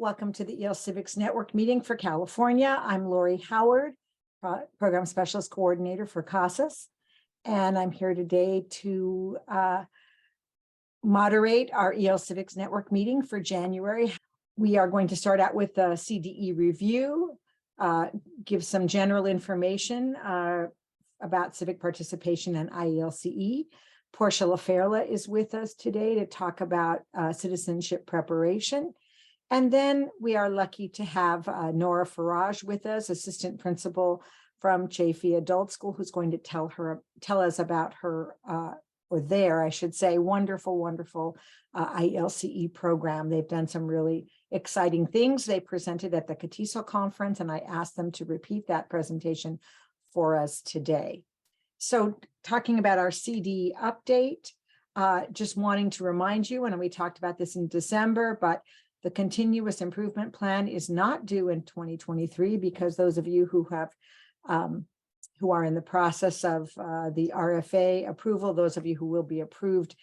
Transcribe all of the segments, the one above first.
Welcome to the IELCE Civics Network meeting for California. I'm Lori Howard, Program Specialist Coordinator for CASAS, and I'm here today to moderate our IELCE Civics Network meeting for January. We are going to start out with a CDE review, give some general information about civic participation and IELCE. Portia LaFerla is with us today to talk about citizenship preparation. And then we are lucky to have Nora Faraj with us, assistant principal from Chaffey Adult School, who's going to tell us about her, or their, I should say, wonderful IELCE program. They've done some really exciting things. They presented at the CATISO conference, and I asked them to repeat that presentation for us today. So talking about our CD update, just wanting to remind you, and we talked about this in December, but the continuous improvement plan is not due in 2023 because those of you who have who are in the process of the RFA approval, those of you who will be approved,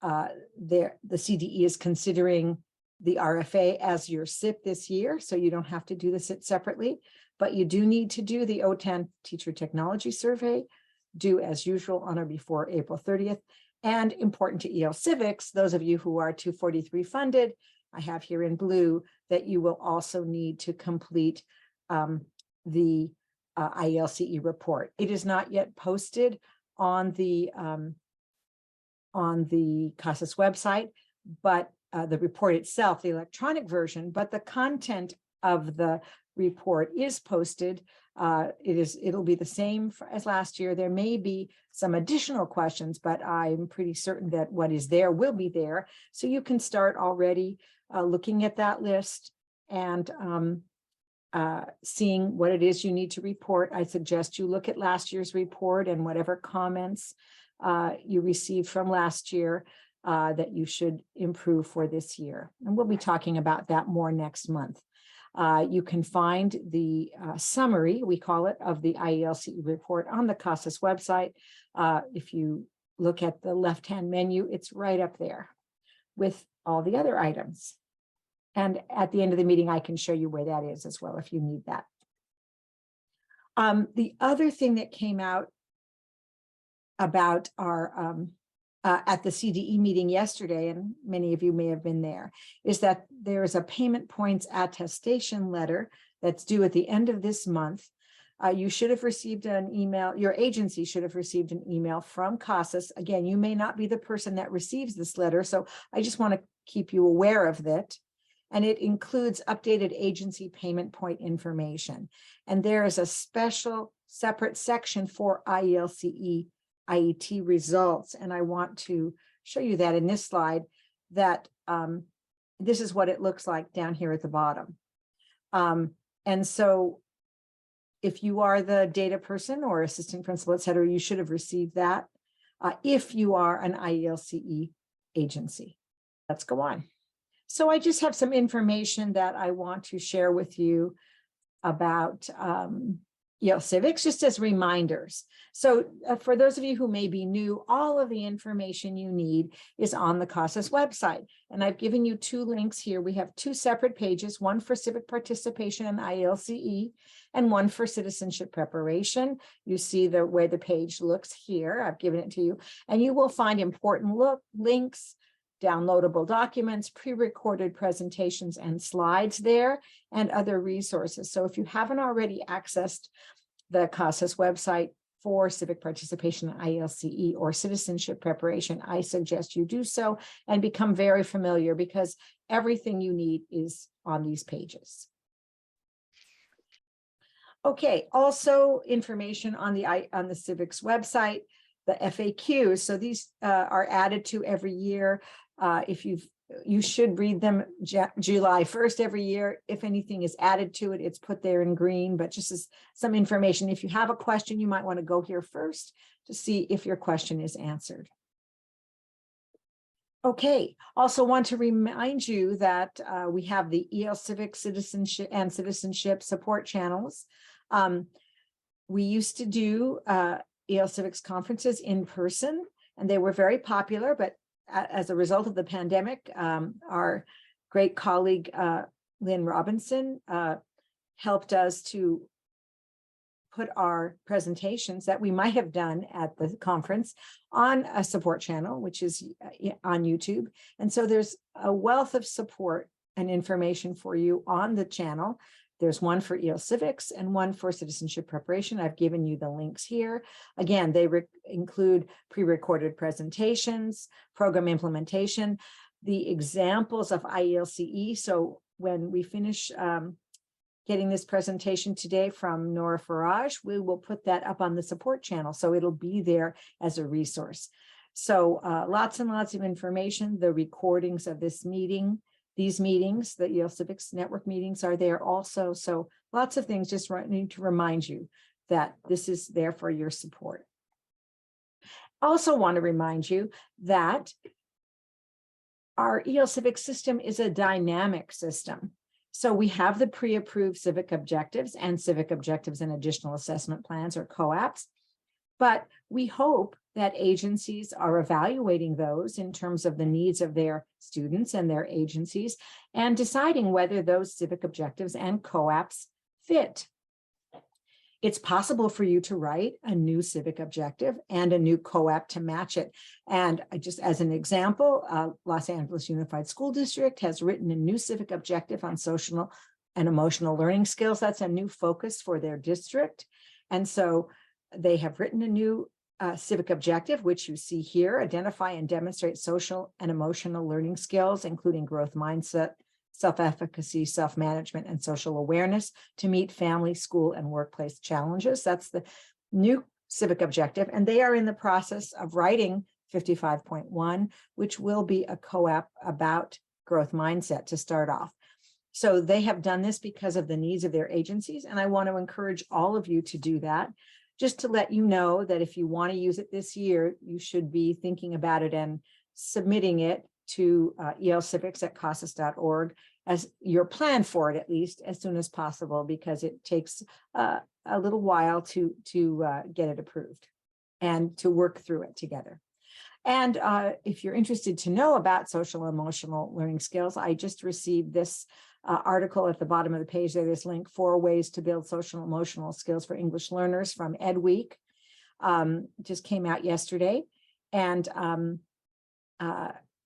the CDE is considering the RFA as your SIP this year, so you don't have to do the SIP separately, but you do need to do the OTAN Teacher Technology Survey, due as usual on or before April 30th. And important to IELCE Civics, those of you who are 243 funded, I have here in blue that you will also need to complete the IELCE report. It is not yet posted on the CASAS website, but the report itself, the electronic version, but the content of the report is posted. It'll be the same as last year. There may be some additional questions, but I'm pretty certain that what is there will be there. So you can start already looking at that list and seeing what it is you need to report. I suggest you look at last year's report and whatever comments you received from last year that you should improve for this year. And we'll be talking about that more next month. You can find the summary, we call it, of the IELCE report on the CASAS website. If you look at the left-hand menu, it's right up there with all the other items. And at the end of the meeting, I can show you where that is as well if you need that. The other thing that came out about our at the CDE meeting yesterday, and many of you may have been there, is that there is a payment points attestation letter that's due at the end of this month. You should have received an email, your agency should have received an email from CASAS. Again, you may not be the person that receives this letter, so I just want to keep you aware of that. And it includes updated agency payment point information. And there is a special separate section for IELCE IET results. And I want to show you that in this slide, that this is what it looks like down here at the bottom. And so if you are the data person or assistant principal, et cetera, you should have received that if you are an IELCE agency. Let's go on. So I just have some information that I want to share with you about IELCE Civics, just as reminders. So for those of you who may be new, all of the information you need is on the CASAS website. And I've given you two links here. We have two separate pages, one for civic participation and IELCE, and one for citizenship preparation. You see the way the page looks here. I've given it to you. And you will find important links, downloadable documents, pre-recorded presentations and slides there, and other resources. So if you haven't already accessed the CASAS website for civic participation in IELCE or citizenship preparation, I suggest you do so and become very familiar, because everything you need is on these pages. Okay, also information on the Civics website, the FAQs. So these are added to every year. You should read them July 1st every year. If anything is added to it, it's put there in green, but just as some information, if you have a question, you might want to go here first to see if your question is answered. Okay, also want to remind you that we have the IELCE Civic Citizenship and Citizenship support channels. We used to do IELCE Civics conferences in person, and they were very popular, but as a result of the pandemic, our great colleague Lynn Robinson helped us to put our presentations that we might have done at the conference on a support channel, which is on YouTube. And so there's a wealth of support and information for you on the channel. There's one for IELTS Civics and one for Citizenship Preparation. I've given you the links here. Again, they include pre-recorded presentations, program implementation, the examples of IELCE. So when we finish getting this presentation today from Nora Faraj, we will put that up on the support channel. So it'll be there as a resource. So lots and lots of information, the recordings of this meeting, these meetings, the IELTS Civics Network meetings are there also. So lots of things, just need to remind you that this is there for your support. Also want to remind you that our IELTS Civics system is a dynamic system. So we have the pre-approved civic objectives and civic objectives and additional assessment plans, or COAAPs, but we hope that agencies are evaluating those in terms of the needs of their students and their agencies and deciding whether those civic objectives and COAAPs fit. It's possible for you to write a new civic objective and a new COAAP to match it. And just as an example, Los Angeles Unified School District has written a new civic objective on social and emotional learning skills. That's a new focus for their district. And so they have written a new civic objective, which you see here: identify and demonstrate social and emotional learning skills, including growth mindset, self-efficacy, self-management, and social awareness to meet family, school, and workplace challenges. That's the new civic objective. And they are in the process of writing 55.1, which will be a COAAP about growth mindset to start off. So they have done this because of the needs of their agencies. And I want to encourage all of you to do that. Just to let you know that if you want to use it this year, you should be thinking about it and submitting it to IELCScivics@CASAS.org as your plan for it, at least as soon as possible, because it takes a little while to get it approved and to work through it together. And if you're interested to know about social and emotional learning skills, I just received this article at the bottom of the page there, this link, 4 ways to build social and emotional skills for English learners from Ed Week. Just came out yesterday. And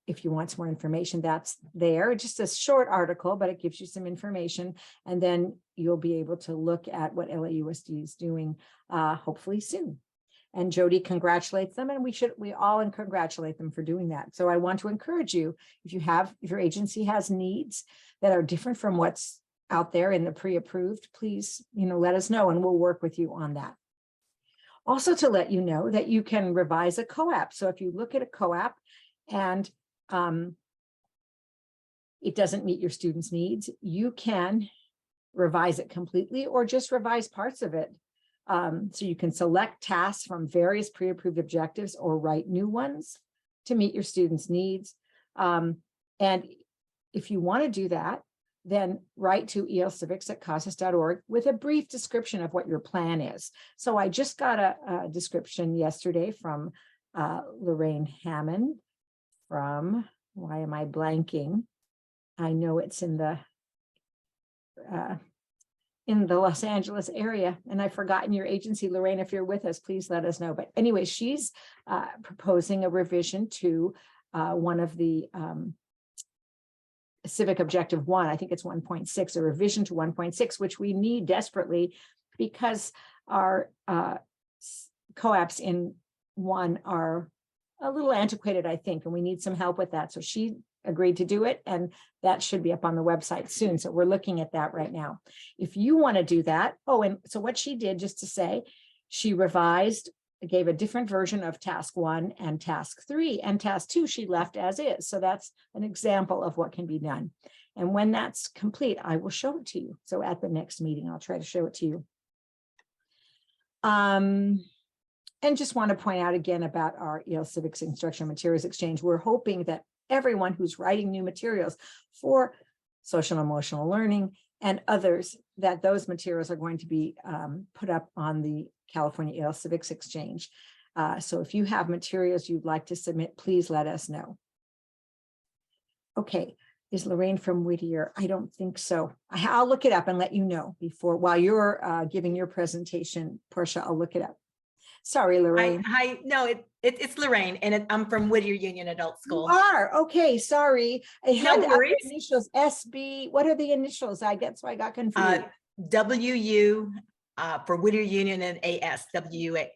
if you want some more information, that's there. Just a short article, but it gives you some information. And then you'll be able to look at what LAUSD is doing hopefully soon. And Jody congratulates them, and we all congratulate them for doing that. So I want to encourage you, if your agency has needs that are different from what's out there in the pre-approved, please, let us know and we'll work with you on that. Also to let you know that you can revise a COAAP. So if you look at a COAAP and it doesn't meet your students' needs, you can revise it completely or just revise parts of it. So you can select tasks from various pre-approved objectives or write new ones to meet your students' needs. And if you want to do that, then write to IELCScivics@CASAS.org with a brief description of what your plan is. So I just got a description yesterday from Lorraine Hammond from, why am I blanking? I know it's in the Los Angeles area, and I've forgotten your agency. Lorraine, if you're with us, please let us know. But anyway, she's proposing a revision to one of the Civic Objective 1, I think it's 1.6, a revision to 1.6, which we need desperately because our COAAPs in 1 are a little antiquated, I think, and we need some help with that. So she agreed to do it, and that should be up on the website soon. So we're looking at that right now. If you want to do that, and so what she did, just to say, she revised, gave a different version of task 1 and task 3, and task 2 she left as is. So that's an example of what can be done. And when that's complete, I will show it to you. So at the next meeting, I'll try to show it to you. And just want to point out again about our IELTS Civics Instructional Materials Exchange. We're hoping that everyone who's writing new materials for social and emotional learning and others, that those materials are going to be put up on the California IELTS Civics Exchange. So if you have materials you'd like to submit, please let us know. Okay, Is Lorraine from Whittier? I don't think so. I'll look it up and let you know while you're giving your presentation, Portia. I'll look it up. Sorry, Lorraine. Hi. No, it's Lorraine, and I'm from Whittier Union Adult School. You are? Okay, sorry. I had No worries. initials SB. What are the initials? That's why I got confused. WU for Whittier Union, and AS, WUA.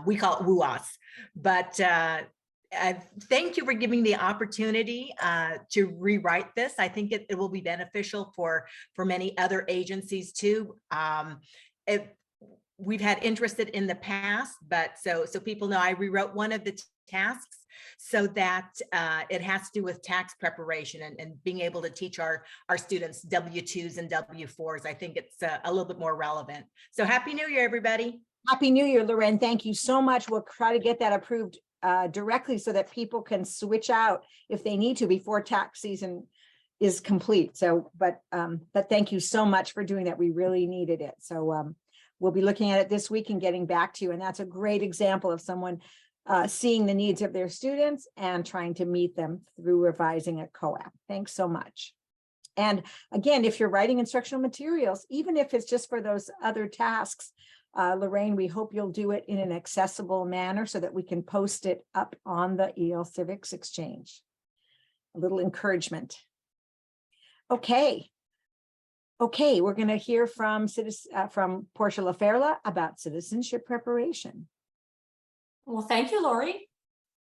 We call it WUAS. But thank you for giving the opportunity to rewrite this. I think it will be beneficial for many other agencies too. We've had interest in the past, but so people know I rewrote one of the tasks so that it has to do with tax preparation and being able to teach our students W-2s and W-4s. I think it's a little bit more relevant. So Happy New Year, everybody. Happy New Year, Lorraine. Thank you so much. We'll try to get that approved directly so that people can switch out if they need to before tax season is complete. So, but thank you so much for doing that. We really needed it. So we'll be looking at it this week and getting back to you. And that's a great example of someone seeing the needs of their students and trying to meet them through revising a COAAP. Thanks so much. And again, if you're writing instructional materials, even if it's just for those other tasks, Lorraine, we hope you'll do it in an accessible manner so that we can post it up on the IELCE Civics Exchange. A little encouragement. Okay, we're going to hear from Portia LaFerla about citizenship preparation. Well, thank you, Lori.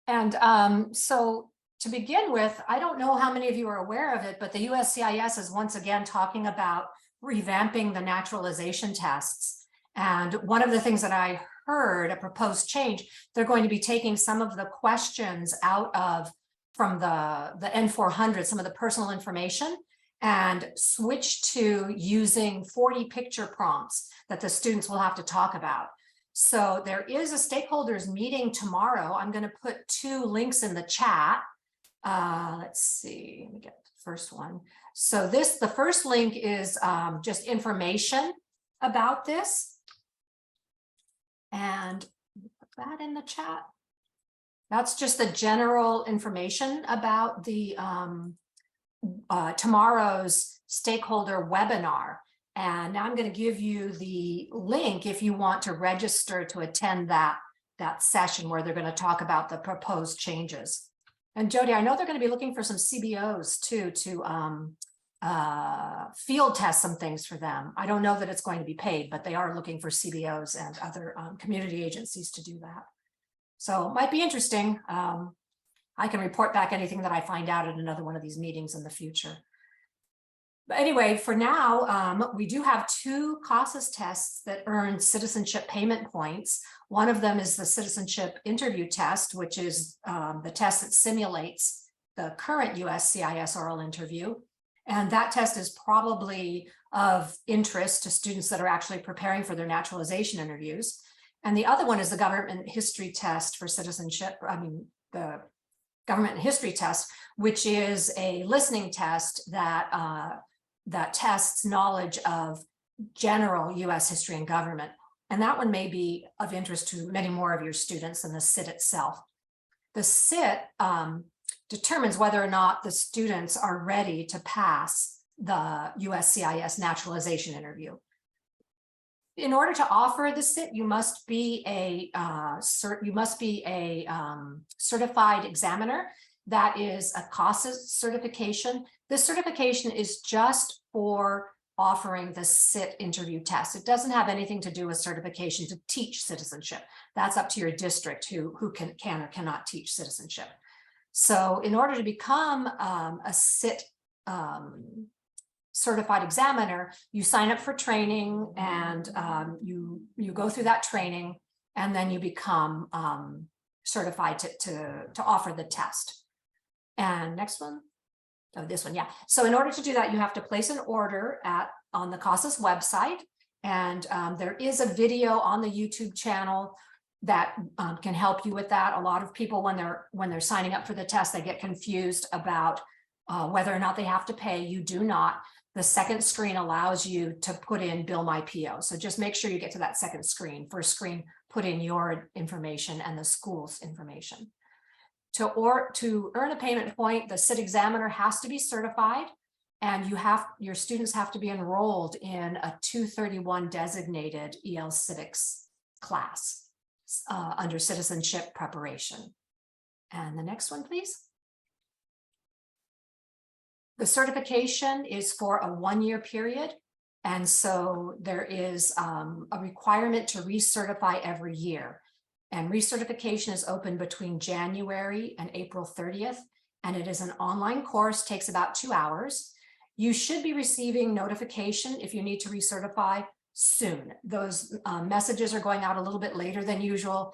And so to begin with, I don't know how many of you are aware of it, but the USCIS is once again talking about revamping the naturalization tests. And one of the things that I heard, a proposed change, they're going to be taking some of the questions out from the N400, some of the personal information, and switch to using 40 picture prompts that the students will have to talk about. So there is a stakeholders meeting tomorrow. I'm going to put 2 links in the chat. Let's see, let me get the first one. So the first link is just information about this. And put that in the chat. That's just the general information about the tomorrow's stakeholder webinar. And now I'm going to give you the link if you want to register to attend that session where they're going to talk about the proposed changes. And Jody, I know they're going to be looking for some CBOs too to field test some things for them. I don't know that it's going to be paid, but they are looking for CBOs and other community agencies to do that. So it might be interesting. I can report back anything that I find out at another one of these meetings in the future. But anyway, for now, we do have 2 COSAS tests that earn citizenship payment points. One of them is the citizenship interview test, which is the test that simulates the current USCIS oral interview. And that test is probably of interest to students that are actually preparing for their naturalization interviews. And the other one is the government history test for citizenship. The government history test, which is a listening test that tests knowledge of general US history and government. And that one may be of interest to many more of your students than the SIT itself. The SIT determines whether or not the students are ready to pass the USCIS naturalization interview. In order to offer the SIT, you must be a certified examiner. That is a COSAS certification. This certification is just for offering the SIT interview test. It doesn't have anything to do with certification to teach citizenship. That's up to your district who can or cannot teach citizenship. So in order to become a SIT certified examiner, you sign up for training and you go through that training, and then you become certified to offer the test. And next one, oh, this one, yeah. So in order to do that, you have to place an order on the COSAS website, and there is a video on the YouTube channel that can help you with that. A lot of people, when they're signing up for the test, they get confused about whether or not they have to pay. You do not. The second screen allows you to put in Bill My PO. So just make sure you get to that second screen. First screen, put in your information and the school's information. To earn a payment point, the CIT examiner has to be certified, and your students have to be enrolled in a 231 designated EL Civics class under Citizenship Preparation. And the next one, please. The certification is for a 1-year period. And so there is a requirement to recertify every year. And recertification is open between January and April 30th. And it is an online course, takes about 2 hours. You should be receiving notification if you need to recertify soon. Those messages are going out a little bit later than usual.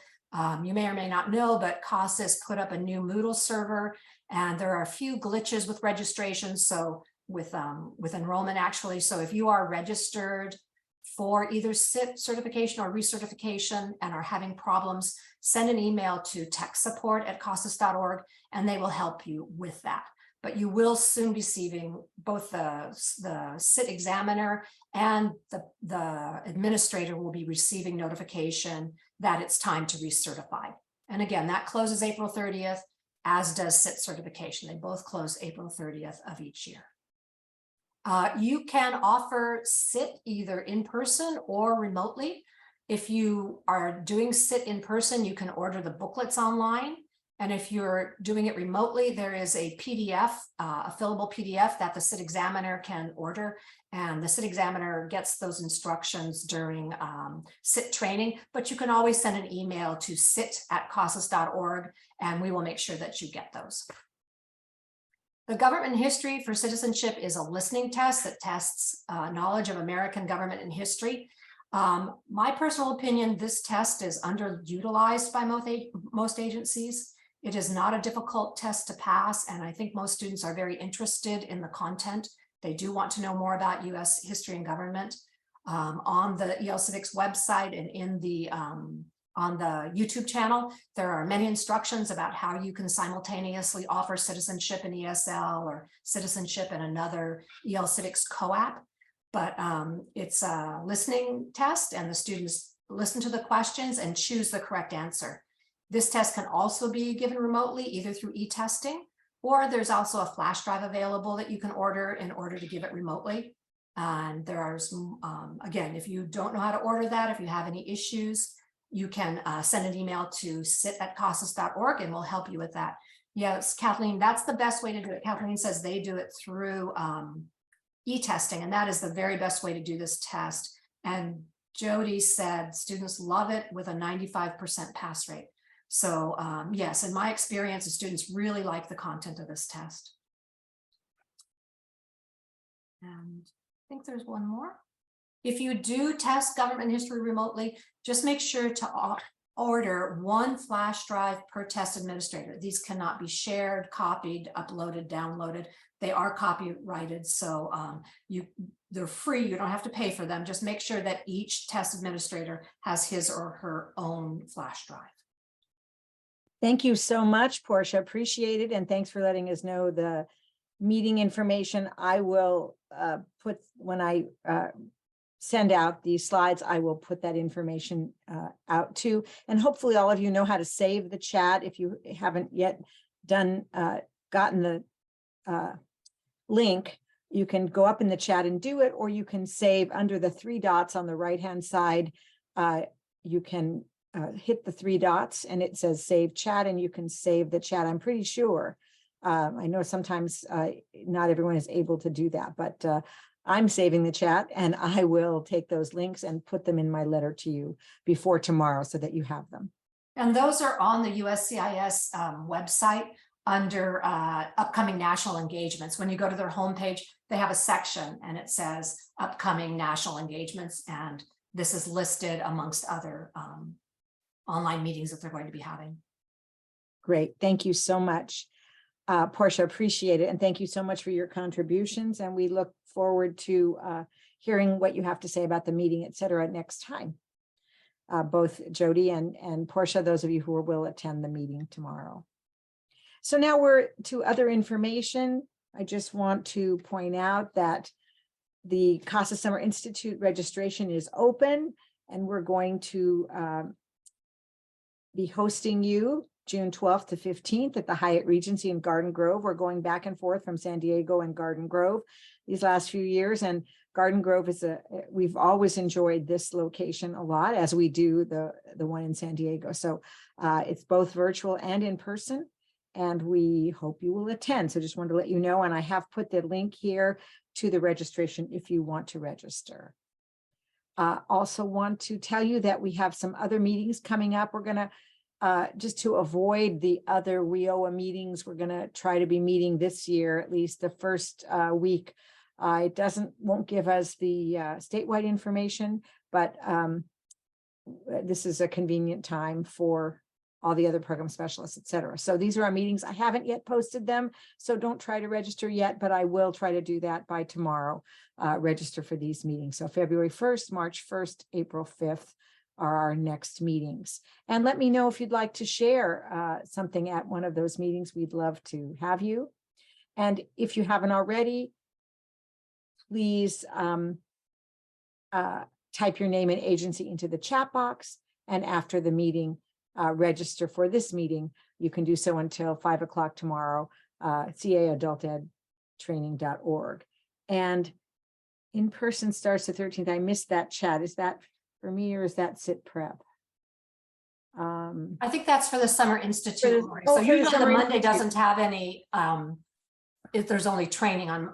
You may or may not know, but COAAPs put up a new Moodle server, and there are a few glitches with registration. So with enrollment actually. So if you are registered for either CIT certification or recertification and are having problems, send an email to techsupport@COAAPs.org and they will help you with that. But you will soon be receiving both the CIT examiner and the administrator will be receiving notification that it's time to recertify. And again, that closes April 30th, as does CIT certification. They both close April 30th of each year. You can offer CIT either in person or remotely. If you are doing CIT in person, you can order the booklets online. And if you're doing it remotely, there is a PDF, a fillable PDF that the CIT examiner can order. And the CIT examiner gets those instructions during CIT training, but you can always send an email to cit@COAAPs.org and we will make sure that you get those. The government history for citizenship is a listening test that tests knowledge of American government and history. My personal opinion, this test is underutilized by most agencies. It is not a difficult test to pass, and I think most students are very interested in the content. They do want to know more about U.S. history and government. On the EL Civics website and in the on the YouTube channel, there are many instructions about how you can simultaneously offer citizenship in ESL or citizenship in another EL Civics COAAP. But it's a listening test and the students listen to the questions and choose the correct answer. This test can also be given remotely, either through e-testing, or there's also a flash drive available that you can order in order to give it remotely. And there are some, again, if you don't know how to order that, if you have any issues, you can send an email to cit@COAAPs.org and we'll help you with that. Yes, Kathleen, that's the best way to do it. Kathleen says they do it through e-testing, and that is the very best way to do this test. And Jody said students love it with a 95% pass rate. So yes, in my experience, the students really like the content of this test. And I think there's one more. If you do test government history remotely, just make sure to order one flash drive per test administrator. These cannot be shared, copied, uploaded, downloaded. They are copyrighted, so they're free. You don't have to pay for them. Just make sure that each test administrator has his or her own flash drive. Thank you so much, Portia. Appreciate it. And thanks for letting us know the meeting information. I will put, when I send out these slides, I will put that information out too. And hopefully all of you know how to save the chat. If you haven't yet gotten the link, you can go up in the chat and do it, or you can save under the 3 dots on the right-hand side. You can hit the 3 dots and it says save chat, and you can save the chat. I'm pretty sure. I know sometimes not everyone is able to do that, but I'm saving the chat and I will take those links and put them in my letter to you before tomorrow so that you have them. And those are on the USCIS website under upcoming national engagements. When you go to their homepage, they have a section and it says upcoming national engagements. And this is listed amongst other online meetings that they're going to be having. Great. Thank you so much, Portia. Appreciate it. And thank you so much for your contributions. And we look forward to hearing what you have to say about the meeting, et cetera, next time. Both Jody and Portia, those of you who will attend the meeting tomorrow. So now we're to other information. I just want to point out that the CASA Summer Institute registration is open, and we're going to be hosting you June 12th to 15th at the Hyatt Regency in Garden Grove. We're going back and forth from San Diego and Garden Grove these last few years. And Garden Grove is we've always enjoyed this location a lot, as we do the one in San Diego. So it's both virtual and in person, and we hope you will attend. So just wanted to let you know, and I have put the link here to the registration if you want to register. Also want to tell you that we have some other meetings coming up. We're going to, just to avoid the other WIOA meetings, we're going to try to be meeting this year, at least the first week. It won't give us the statewide information, but this is a convenient time for all the other program specialists, et cetera. So these are our meetings. I haven't yet posted them, so don't try to register yet, but I will try to do that by tomorrow. Register for these meetings. So February 1st, March 1st, April 5th are our next meetings. And let me know if you'd like to share something at one of those meetings. We'd love to have you. And if you haven't already, please type your name and agency into the chat box. And after the meeting, register for this meeting. You can do so until 5 o'clock tomorrow, caadultedtraining.org. And in-person starts the 13th. I missed that chat. Is that for me or is that Sit Prep? I think that's for the Summer Institute. For the- So for the usually the Summer Monday Institute. doesn't have any, if there's only training on.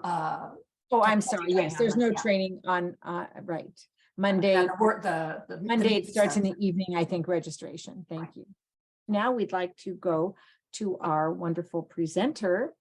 Oh, I'm technology sorry. training Yes, on there's no Monday, yeah. training on, right. Monday, And the Monday it meeting starts in the evening, I think, registration. Thank you. Now we'd like to go to our wonderful presenter,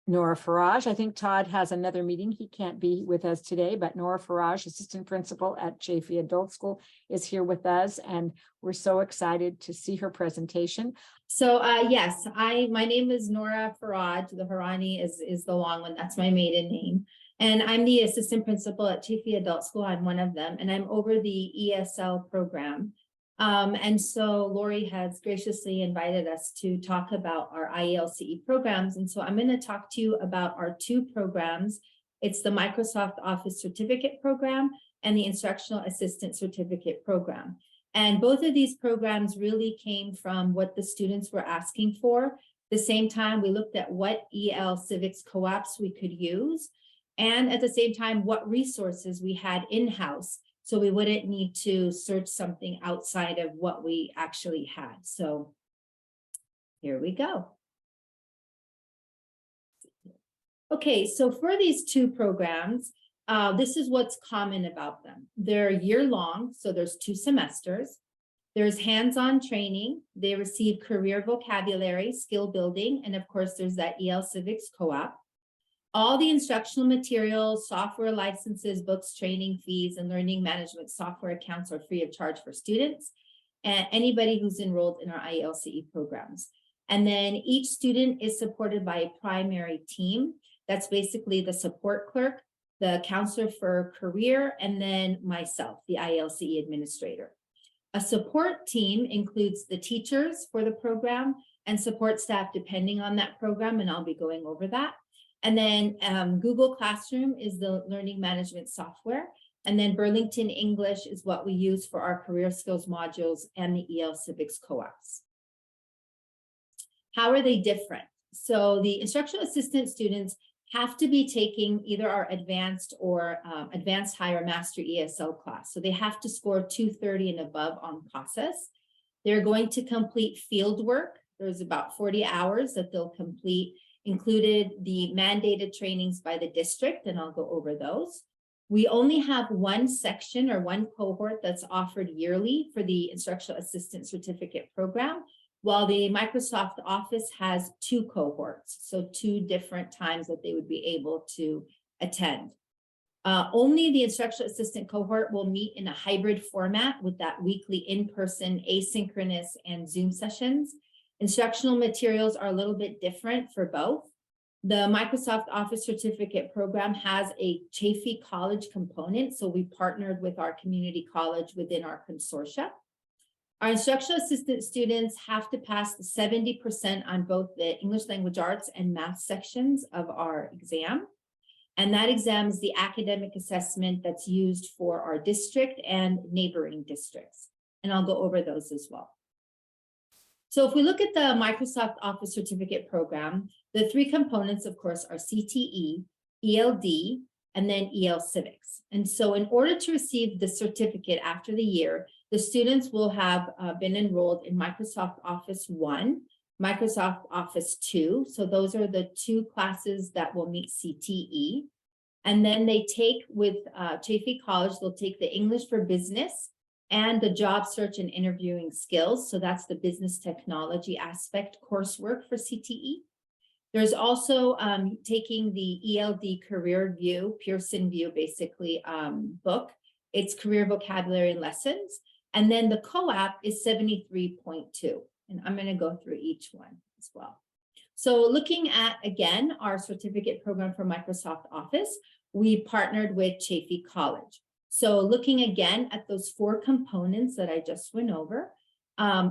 Nora Faraj. I think Todd has another meeting. He can't be with us today, but Nora Faraj, assistant principal at Chaffey Adult School, is here with us, and we're so excited to see her presentation. So yes, my name is Nora Faraj. The Harani is the long one. That's my maiden name. And I'm the assistant principal at Chaffey Adult School. I'm one of them, and I'm over the ESL program. And so Lori has graciously invited us to talk about our IELCE programs. And so I'm going to talk to you about our two programs. It's the Microsoft Office Certificate Program and the Instructional Assistant Certificate Program. And both of these programs really came from what the students were asking for. At the same time, we looked at what Civics COAAPs we could use. And at the same time, what resources we had in-house, so we wouldn't need to search something outside of what we actually had. So here we go. Okay, so for these two programs, this is what's common about them. They're year-long, so there's 2 semesters. There's hands-on training. They receive career vocabulary, skill building, and of course, there's that Civics COAAP. All the instructional materials, software licenses, books, training fees, and learning management software accounts are free of charge for students and anybody who's enrolled in our IELCE programs. And then each student is supported by a primary team. That's basically the support clerk, the counselor for career, and then myself, the IELCE administrator. A support team includes the teachers for the program and support staff depending on that program, and I'll be going over that. And then Google Classroom is the learning management software. And then Burlington English is what we use for our career skills modules and the Civics COAAPs. How are they different? So the instructional assistant students have to be taking either our advanced or advanced higher master ESL class. So they have to score 230 and above on CASAS. They're going to complete field work. There's about 40 hours that they'll complete, included the mandated trainings by the district, and I'll go over those. We only have one section or one cohort that's offered yearly for the Instructional Assistant Certificate Program, while the Microsoft Office has 2 cohorts, so 2 different times that they would be able to attend. Only the Instructional Assistant cohort will meet in a hybrid format with that weekly in-person, asynchronous, and Zoom sessions. Instructional materials are a little bit different for both. The Microsoft Office Certificate Program has a Chaffey College component, so we partnered with our community college within our consortia. Our instructional assistant students have to pass the 70% on both the English language arts and math sections of our exam. And that exam is the academic assessment that's used for our district and neighboring districts. And I'll go over those as well. So if we look at the Microsoft Office Certificate Program, the three components, of course, are CTE, ELD, and then EL Civics. And so in order to receive the certificate after the year, the students will have been enrolled in Microsoft Office 1, Microsoft Office 2. So those are the two classes that will meet CTE. And then they take with Chaffey College, they'll take the English for Business and the job search and interviewing skills. So that's the business technology aspect coursework for CTE. There's also taking the ELD Career View, Pearson View, basically book. It's career vocabulary and lessons. And then the COAAP is 73.2. And I'm going to go through each one as well. So looking at, again, our certificate program for Microsoft Office, we partnered with Chaffey College. So looking again at those four components that I just went over,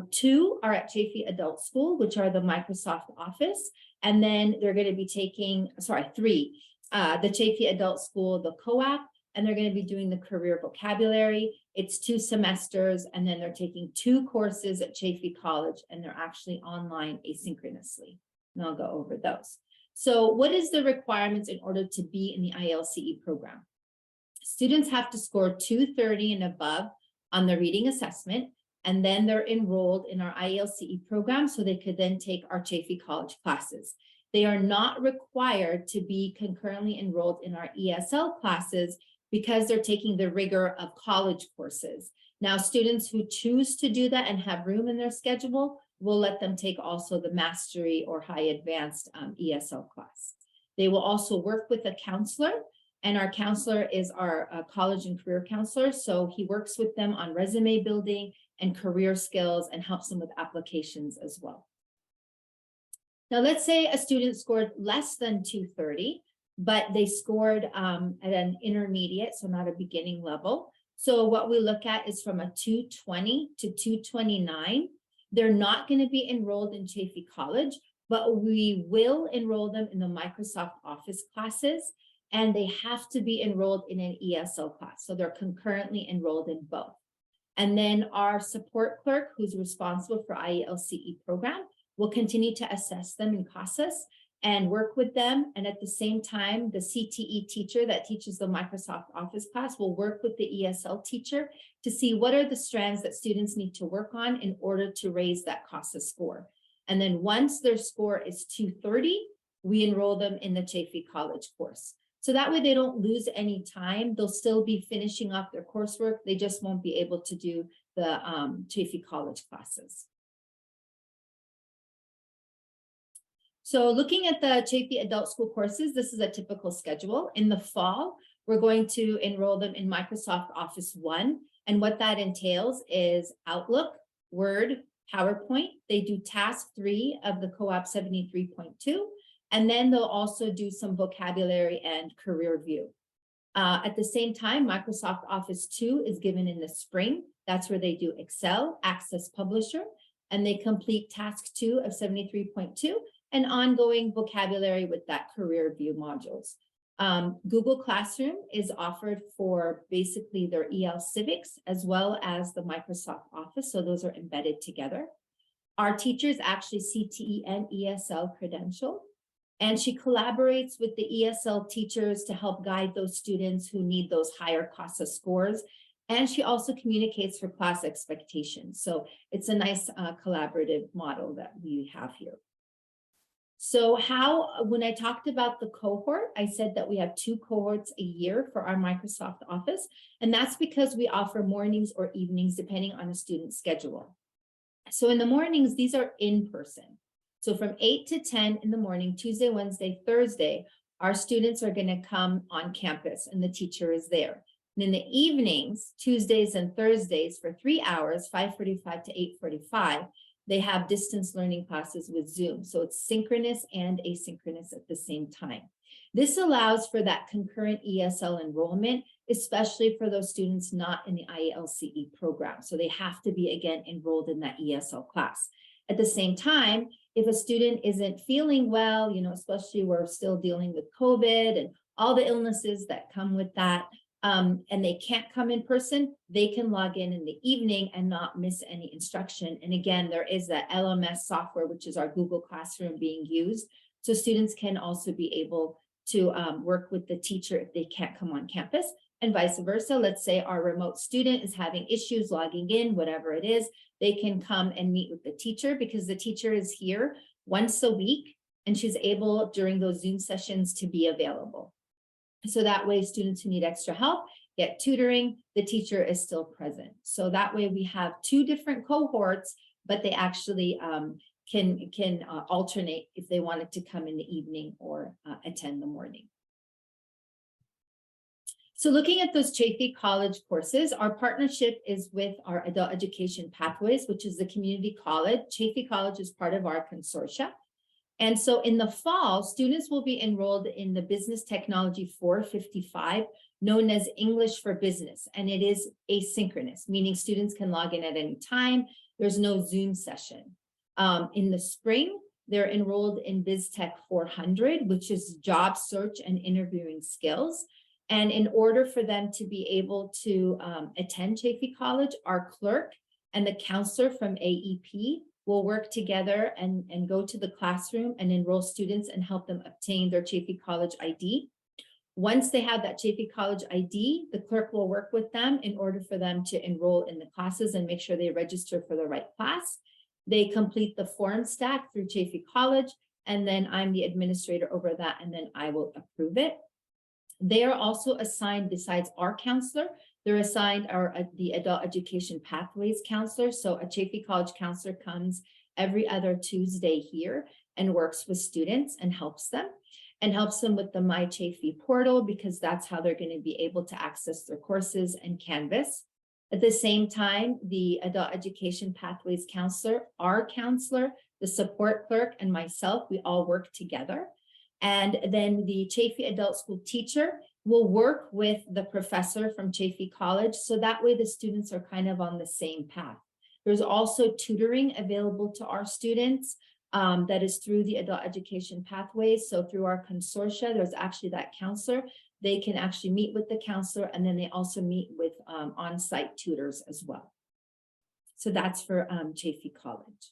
two are at Chaffey Adult School, which are the Microsoft Office. And then they're going to be taking, three, the Chaffey Adult School, the COAAP, and they're going to be doing the career vocabulary. It's 2 semesters, and then they're taking 2 courses at Chaffey College, and they're actually online asynchronously. And I'll go over those. So what is the requirements in order to be in the IELCE program? Students have to score 230 and above on the reading assessment, and then they're enrolled in our IELCE program so they could then take our Chaffey College classes. They are not required to be concurrently enrolled in our ESL classes because they're taking the rigor of college courses. Now, students who choose to do that and have room in their schedule, we'll let them take also the mastery or high advanced ESL class. They will also work with a counselor, and our counselor is our college and career counselor. So he works with them on resume building and career skills and helps them with applications as well. Now, let's say a student scored less than 230, but they scored at an intermediate, so not a beginning level. So what we look at is from a 220 to 229. They're not going to be enrolled in Chaffey College, but we will enroll them in the Microsoft Office classes, and they have to be enrolled in an ESL class. So they're concurrently enrolled in both. And then our support clerk, who's responsible for IELCE program, will continue to assess them in CASAS and work with them. And at the same time, the CTE teacher that teaches the Microsoft Office class will work with the ESL teacher to see what are the strands that students need to work on in order to raise that CASAS score. And then once their score is 230, we enroll them in the Chaffey College course. So that way they don't lose any time. They'll still be finishing up their coursework. They just won't be able to do the Chaffey College classes. So looking at the Chaffey Adult School courses, this is a typical schedule. In the fall, we're going to enroll them in Microsoft Office 1. And what that entails is Outlook, Word, PowerPoint. They do task 3 of the COAAP 73.2. And then they'll also do some vocabulary and career view. At the same time, Microsoft Office 2 is given in the spring. That's where they do Excel, Access Publisher, and they complete task 2 of 73.2 and ongoing vocabulary with that career view modules. Google Classroom is offered for basically their EL Civics as well as the Microsoft Office. So those are embedded together. Our teachers actually CTE and ESL credential. And she collaborates with the ESL teachers to help guide those students who need those higher CASA scores. And she also communicates for class expectations. So it's a nice collaborative model that we have here. So when I talked about the cohort, I said that we have 2 cohorts a year for our Microsoft Office. And that's because we offer mornings or evenings depending on a student's schedule. So in the mornings, these are in person. So from 8 to 10 in the morning, Tuesday, Wednesday, Thursday, our students are going to come on campus and the teacher is there. And in the evenings, Tuesdays and Thursdays for 3 hours, 5:45 to 8:45, they have distance learning classes with Zoom. So it's synchronous and asynchronous at the same time. This allows for that concurrent ESL enrollment, especially for those students not in the IELCE program. So they have to be, again, enrolled in that ESL class. At the same time, if a student isn't feeling well, especially we're still dealing with COVID and all the illnesses that come with that, and they can't come in person, they can log in the evening and not miss any instruction. And again, there is that LMS software, which is our Google Classroom being used. So students can also be able to work with the teacher if they can't come on campus, and vice versa. Let's say our remote student is having issues logging in, whatever it is, they can come and meet with the teacher because the teacher is here once a week and she's able during those Zoom sessions to be available. So that way students who need extra help get tutoring, the teacher is still present. So that way we have two different cohorts, but they actually can alternate if they wanted to come in the evening or attend the morning. So looking at those Chaffey College courses, our partnership is with our Adult Education Pathways, which is the community college. Chaffey College is part of our consortia. And so in the fall, students will be enrolled in the Business Technology 455, known as English for Business. And it is asynchronous, meaning students can log in at any time. There's no Zoom session. In the spring, they're enrolled in BizTech 400, which is job search and interviewing skills. And in order for them to be able to attend Chaffey College, our clerk and the counselor from AEP will work together and go to the classroom and enroll students and help them obtain their Chaffey College ID. Once they have that Chaffey College ID, the clerk will work with them in order for them to enroll in the classes and make sure they register for the right class. They complete the form stack through Chaffey College, and then I'm the administrator over that, and then I will approve it. They are also assigned, besides our counselor, they're assigned the Adult Education Pathways counselor. So a Chaffey College counselor comes every other Tuesday here and works with students and helps them with the My Chaffey portal, because that's how they're going to be able to access their courses and Canvas. At the same time, the Adult Education Pathways counselor, our counselor, the support clerk, and myself, we all work together. And then the Chaffey Adult School teacher will work with the professor from Chaffey College. So that way the students are kind of on the same path. There's also tutoring available to our students that is through the Adult Education Pathways. So through our consortia, there's actually that counselor. They can actually meet with the counselor, and then they also meet with on-site tutors as well. So that's for Chaffey College.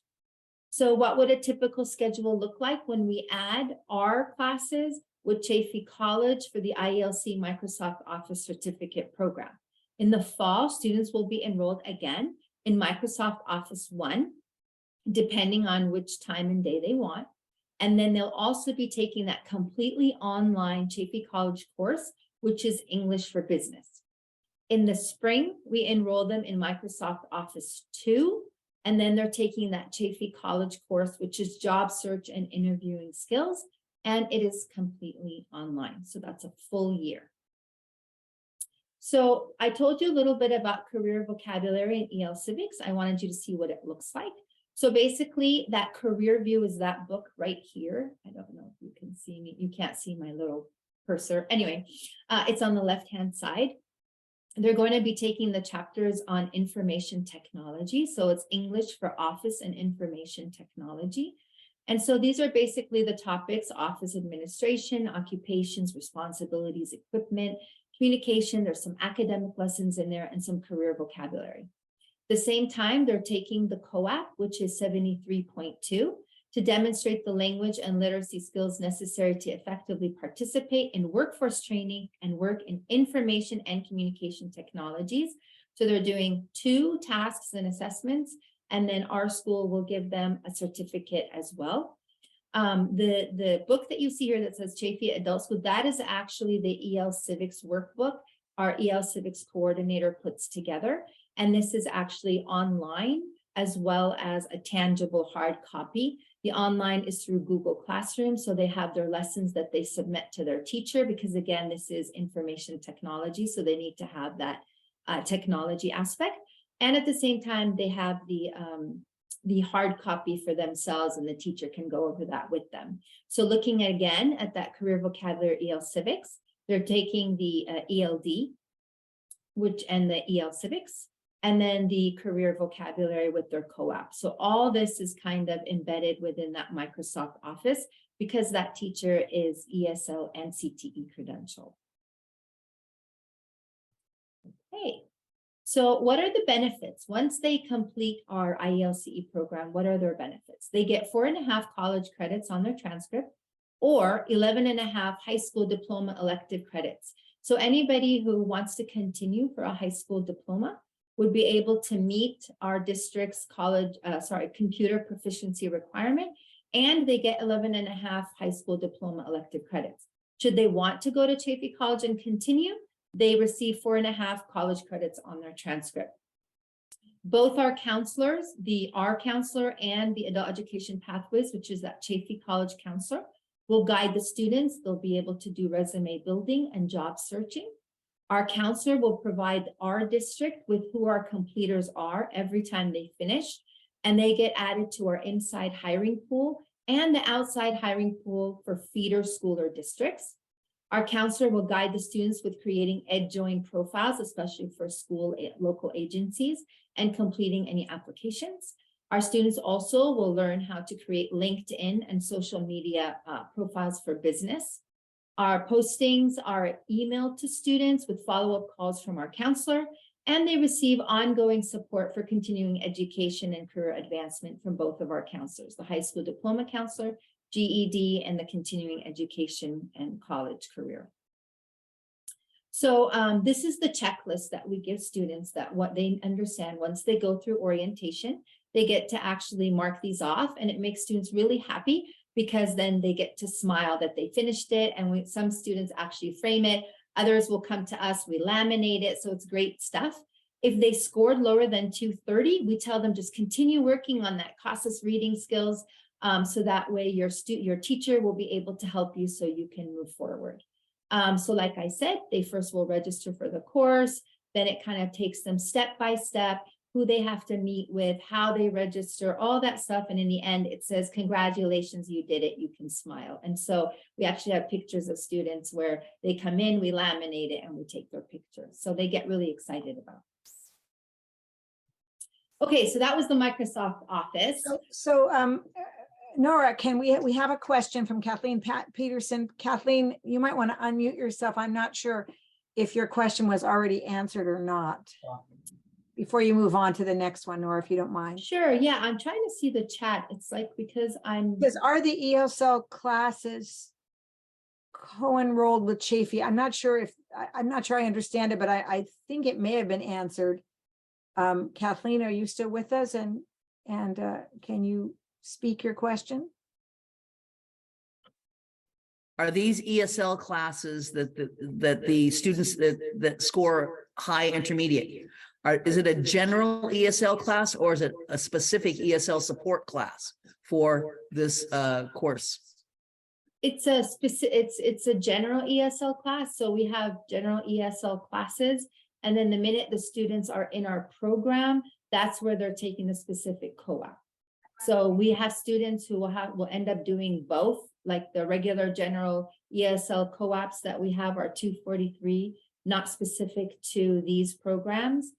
So what would a typical schedule look like when we add our classes with Chaffey College for the IELCE Microsoft Office Certificate Program? In the fall, students will be enrolled again in Microsoft Office 1, depending on which time and day they want. And then they'll also be taking that completely online Chaffey College course, which is English for Business. In the spring, we enroll them in Microsoft Office 2, and then they're taking that Chaffey College course, which is job search and interviewing skills, and it is completely online. So that's a full year. So I told you a little bit about career vocabulary in EL Civics. I wanted you to see what it looks like. So basically that career view is that book right here. I don't know if you can see me. You can't see my little cursor. Anyway, it's on the left-hand side. They're going to be taking the chapters on information technology. So it's English for Office and Information Technology. And so these are basically the topics: office administration, occupations, responsibilities, equipment, communication. There's some academic lessons in there and some career vocabulary. At the same time, they're taking the COAAP, which is 73.2, to demonstrate the language and literacy skills necessary to effectively participate in workforce training and work in information and communication technologies. So they're doing 2 tasks and assessments, and then our school will give them a certificate as well. The book that you see here that says Chaffey Adult School, that is actually the EL Civics workbook our EL Civics coordinator puts together. And this is actually online as well as a tangible hard copy. The online is through Google Classroom, so they have their lessons that they submit to their teacher, because again, this is information technology, so they need to have that technology aspect. And at the same time, they have the hard copy for themselves, and the teacher can go over that with them. So looking again at that career vocabulary EL Civics, they're taking the ELD, and the EL Civics, and then the career vocabulary with their COAAP. So all this is kind of embedded within that Microsoft Office, because that teacher is ESL and CTE credentialed. Hey, so what are the benefits? Once they complete our IELCE program, what are their benefits? They get 4.5 college credits on their transcript or 11.5 high school diploma elective credits. So anybody who wants to continue for a high school diploma would be able to meet our district's computer proficiency requirement, and they get 11.5 high school diploma elective credits. Should they want to go to Chaffey College and continue, they receive 4.5 college credits on their transcript. Both our counselors, our counselor and the adult education pathways, which is that Chaffey College counselor, will guide the students. They'll be able to do resume building and job searching. Our counselor will provide our district with who our completers are every time they finish, and they get added to our inside hiring pool and the outside hiring pool for feeder school or districts. Our counselor will guide the students with creating EdJoin profiles, especially for school local agencies, and completing any applications. Our students also will learn how to create LinkedIn and social media profiles for business. Our postings are emailed to students with follow-up calls from our counselor, and they receive ongoing support for continuing education and career advancement from both of our counselors, the high school diploma counselor, GED, and the continuing education and college career. So this is the checklist that we give students, that what they understand once they go through orientation, they get to actually mark these off, and it makes students really happy because then they get to smile that they finished it. And some students actually frame it. Others will come to us, we laminate it. So it's great stuff. If they scored lower than 230, we tell them just continue working on that COAAPs reading skills. So that way your teacher will be able to help you so you can move forward. So like I said, they first will register for the course, then it kind of takes them step by step, who they have to meet with, how they register, all that stuff. And in the end, it says, congratulations, you did it, you can smile. And so we actually have pictures of students where they come in, we laminate it, and we take their pictures. So they get really excited about this. Okay, so that was the Microsoft Office. So Nora, we have a question from Kathleen Peterson. Kathleen, you might want to unmute yourself. I'm not sure if your question was already answered or not. Before you move on to the next one, Nora, if you don't mind. Sure, yeah, I'm trying to see the chat. It's like because are the ESL classes co-enrolled with Chaffey? I'm not sure I understand it, but I think it may have been answered. Kathleen, are you still with us? And can you speak your question? Are these ESL classes that the students that score high intermediate? Is it a general ESL class, or is it a specific ESL support class for this course? It's a general ESL class. So we have general ESL classes, and then the minute the students are in our program, that's where they're taking the specific COAAP. So we have students who will end up doing both, like the regular general ESL COAAPs that we have are 243, not specific to these programs.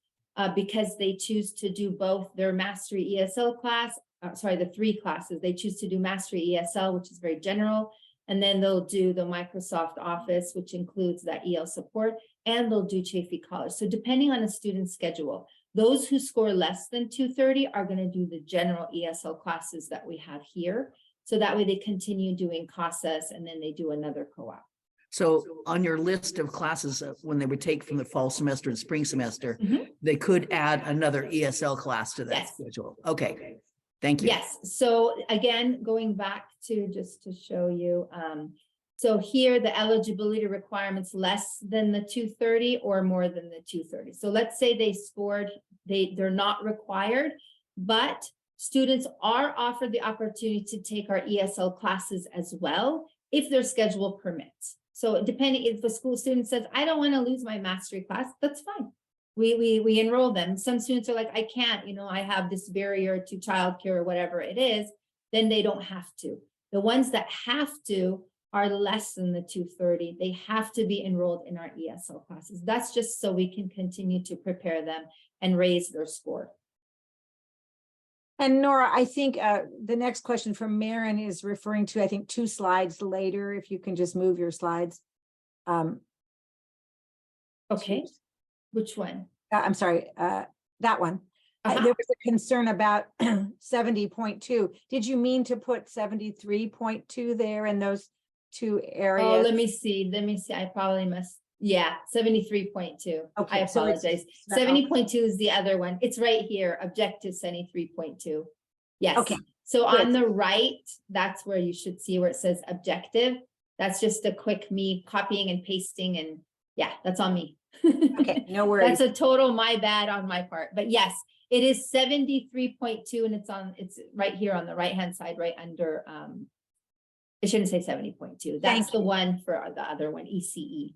Because they choose to do both their Mastery ESL class, the 3 classes, they choose to do Mastery ESL, which is very general, and then they'll do the Microsoft Office, which includes that EL support, and they'll do Chaffey College. So depending on the student's schedule, those who score less than 230 are going to do the general ESL classes that we have here. So that way they continue doing COAAPs, and then they do another COAAP. So on your list of classes, when they would take from the fall semester and spring semester, Mm-hmm. they could add another ESL class to that Yes. schedule. Okay, thank you. Yes, so again, going back to just to show you, so here the eligibility requirements less than the 230 or more than the 230. So let's say they scored, they're not required, but students are offered the opportunity to take our ESL classes as well if their schedule permits. So depending if a school student says, I don't want to lose my mastery class, that's fine. We enroll them. Some students are like, I can't, I have this barrier to childcare or whatever it is, then they don't have to. The ones that have to are less than the 230. They have to be enrolled in our ESL classes. That's just so we can continue to prepare them and raise their score. And Nora, I think the next question from Maren is referring to, I think, 2 slides later, if you can just move your slides. Okay. Which one? I'm sorry, that one. Uh-huh. There was a concern about 70.2. Did you mean to put 73.2 there in those two Oh, areas? let me see. I probably must. Yeah, 73.2. Okay, I so it's- apologize. 70.2 is the other one. It's right here, objective 73.2. Yes. Okay, So good. on the right, that's where you should see where it says objective. That's just a quick me copying and pasting, and yeah, that's on me. Okay, no worries. That's a total my bad on my part. But yes, it is 73.2, and it's right here on the right-hand side, right under I shouldn't say 70.2. That's Thank the you. one for the other one, ECE.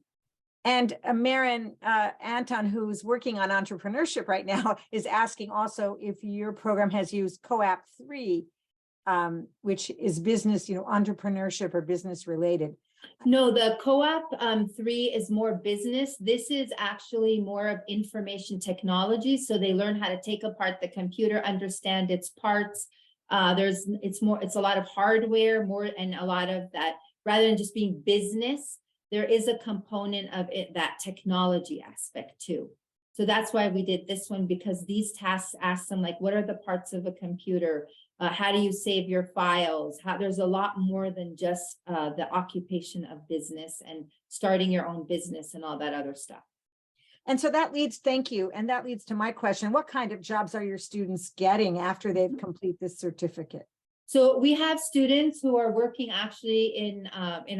And Marin Anton, who's working on entrepreneurship right now, is asking also if your program has used COAAP 3, which is business, entrepreneurship or business related. No, the COAAP 3 is more business. This is actually more of information technology. So they learn how to take apart the computer, understand its parts. It's a lot of hardware more, and a lot of that, rather than just being business, there is a component of it, that technology aspect too. So that's why we did this one, because these tasks ask them like, what are the parts of a computer? How do you save your files? There's a lot more than just the occupation of business and starting your own business and all that other stuff. And so that leads, thank you. And that leads to my question. What kind of jobs are your students getting after they've completed this certificate? So we have students who are working actually in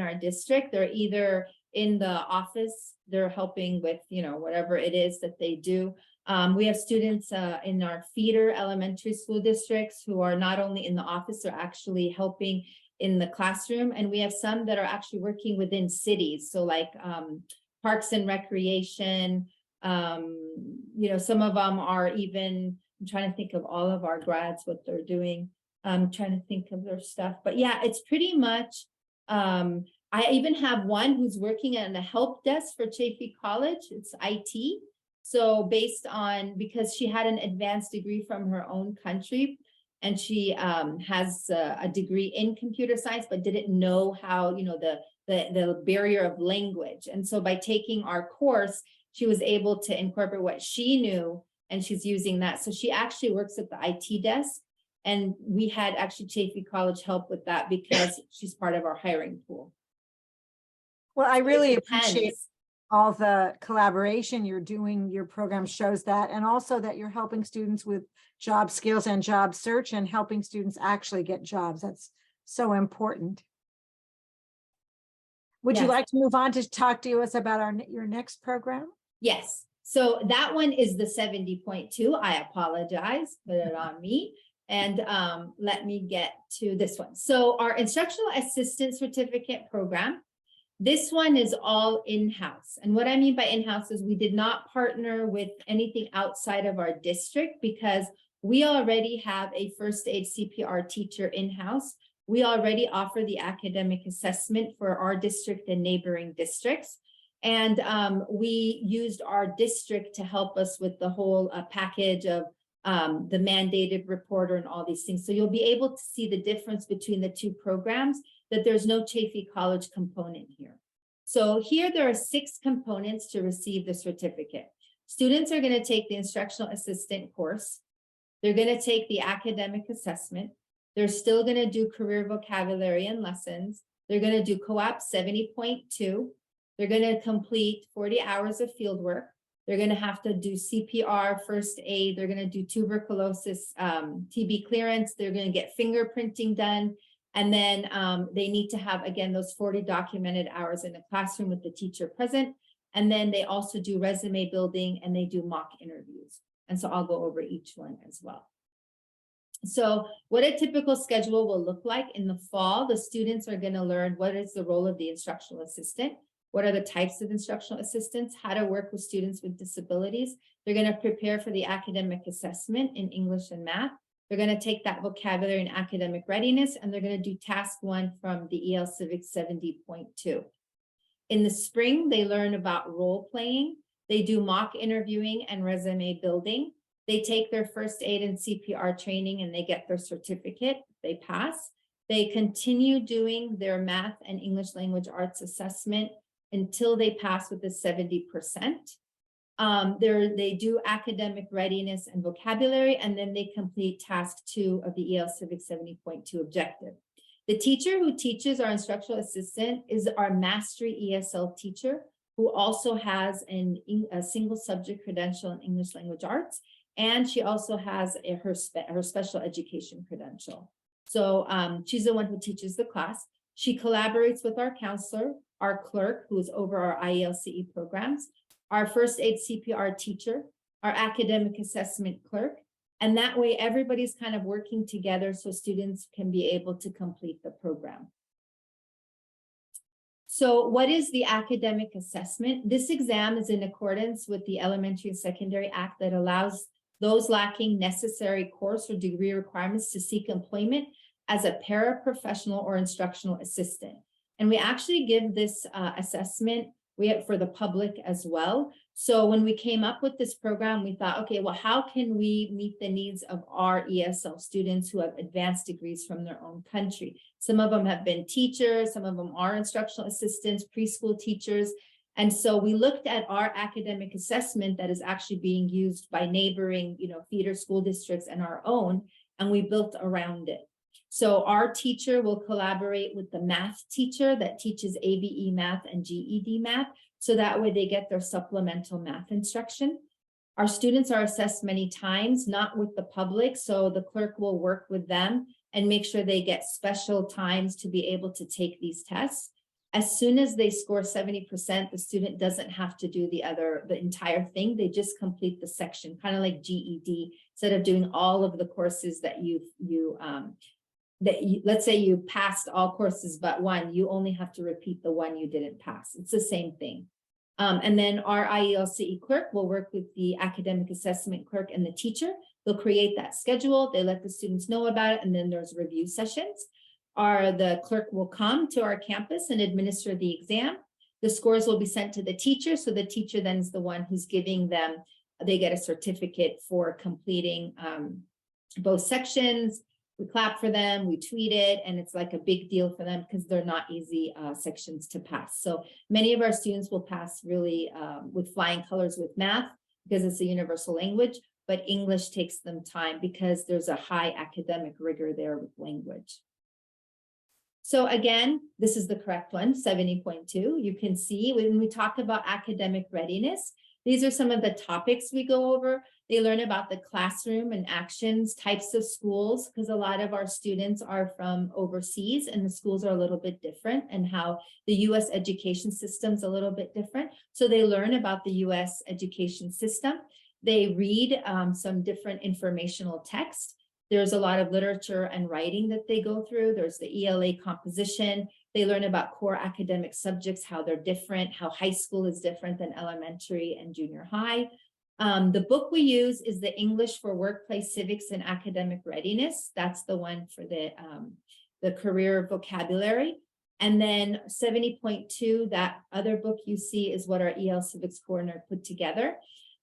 our district. They're either in the office, they're helping with, whatever it is that they do. We have students in our feeder elementary school districts who are not only in the office, they're actually helping in the classroom. And we have some that are actually working within cities. So like Parks and Recreation, some of them are even, I'm trying to think of all of our grads, what they're doing. I'm trying to think of their stuff, but yeah, it's pretty much, I even have one who's working at the help desk for Chaffey College. It's IT. So because she had an advanced degree from her own country, and she has a degree in computer science, but didn't know how, the barrier of language. And so by taking our course, she was able to incorporate what she knew, and she's using that. So she actually works at the IT desk. And we had actually Chaffey College help with that because she's part of our hiring pool. Well, I really appreciate Depends. all the collaboration you're doing. Your program shows that, and also that you're helping students with job skills and job search and helping students actually get jobs. That's so important. Would you Yes. like to move on to talk to us about your next program? Yes. So that one is the 70.2. I apologize, put it on me. And let me get to this one. So our instructional assistant certificate program, this one is all in-house. And what I mean by in-house is we did not partner with anything outside of our district because we already have a first aid CPR teacher in-house. We already offer the academic assessment for our district and neighboring districts. And we used our district to help us with the whole package of the mandated reporter and all these things. So you'll be able to see the difference between the two programs, that there's no Chaffey College component here. So here there are 6 components to receive the certificate. Students are going to take the instructional assistant course. They're going to take the academic assessment. They're still going to do career vocabulary and lessons. They're going to do COAAP 70.2. They're going to complete 40 hours of field work. They're going to have to do CPR, first aid. They're going to do tuberculosis, TB clearance. They're going to get fingerprinting done. And then they need to have, again, those 40 documented hours in the classroom with the teacher present. And then they also do resume building and they do mock interviews. And so I'll go over each one as well. So what a typical schedule will look like in the fall, the students are going to learn what is the role of the instructional assistant. What are the types of instructional assistants, how to work with students with disabilities. They're going to prepare for the academic assessment in English and math. They're going to take that vocabulary and academic readiness, and they're going to do task 1 from the EL Civics 70.2. In the spring, they learn about role playing. They do mock interviewing and resume building. They take their first aid and CPR training and they get their certificate. They pass. They continue doing their math and English language arts assessment until they pass with the 70%. They do academic readiness and vocabulary, and then they complete task 2 of the IELTS Civics 70.2 objective. The teacher who teaches, our instructional assistant, is our mastery ESL teacher, who also has a single subject credential in English language arts, and she also has her special education credential. So she's the one who teaches the class. She collaborates with our counselor, our clerk, who is over our IELCE programs, our first aid CPR teacher, our academic assessment clerk, and that way everybody's kind of working together so students can be able to complete the program. So what is the academic assessment? This exam is in accordance with the Elementary and Secondary Act that allows those lacking necessary course or degree requirements to seek employment as a paraprofessional or instructional assistant. And we actually give this assessment for the public as well. So when we came up with this program, we thought, okay, well, how can we meet the needs of our ESL students who have advanced degrees from their own country? Some of them have been teachers, some of them are instructional assistants, preschool teachers. And so we looked at our academic assessment that is actually being used by neighboring, feeder school districts and our own, and we built around it. So our teacher will collaborate with the math teacher that teaches ABE math and GED math, so that way they get their supplemental math instruction. Our students are assessed many times, not with the public, so the clerk will work with them and make sure they get special times to be able to take these tests. As soon as they score 70%, the student doesn't have to do the entire thing. They just complete the section, kind of like GED, instead of doing all of the courses that let's say you passed all courses but one, you only have to repeat the one you didn't pass. It's the same thing. And then our IELCE clerk will work with the academic assessment clerk and the teacher. They'll create that schedule. They let the students know about it, and then there's review sessions. The clerk will come to our campus and administer the exam. The scores will be sent to the teacher. So the teacher then is the one who's giving them, they get a certificate for completing both sections. We clap for them, we tweet it, and it's like a big deal for them because they're not easy sections to pass. So many of our students will pass really with flying colors with math because it's a universal language, but English takes them time because there's a high academic rigor there with language. So again, this is the correct one, 70.2. You can see when we talk about academic readiness, these are some of the topics we go over. They learn about the classroom and actions, types of schools, because a lot of our students are from overseas and the schools are a little bit different, and how the US education system is a little bit different. So they learn about the US education system. They read some different informational text. There's a lot of literature and writing that they go through. There's the ELA composition. They learn about core academic subjects, how they're different, how high school is different than elementary and junior high. The book we use is the English for Workplace Civics and Academic Readiness. That's the one for the career vocabulary. And then 70.2, that other book you see is what our EL Civics Corner put together.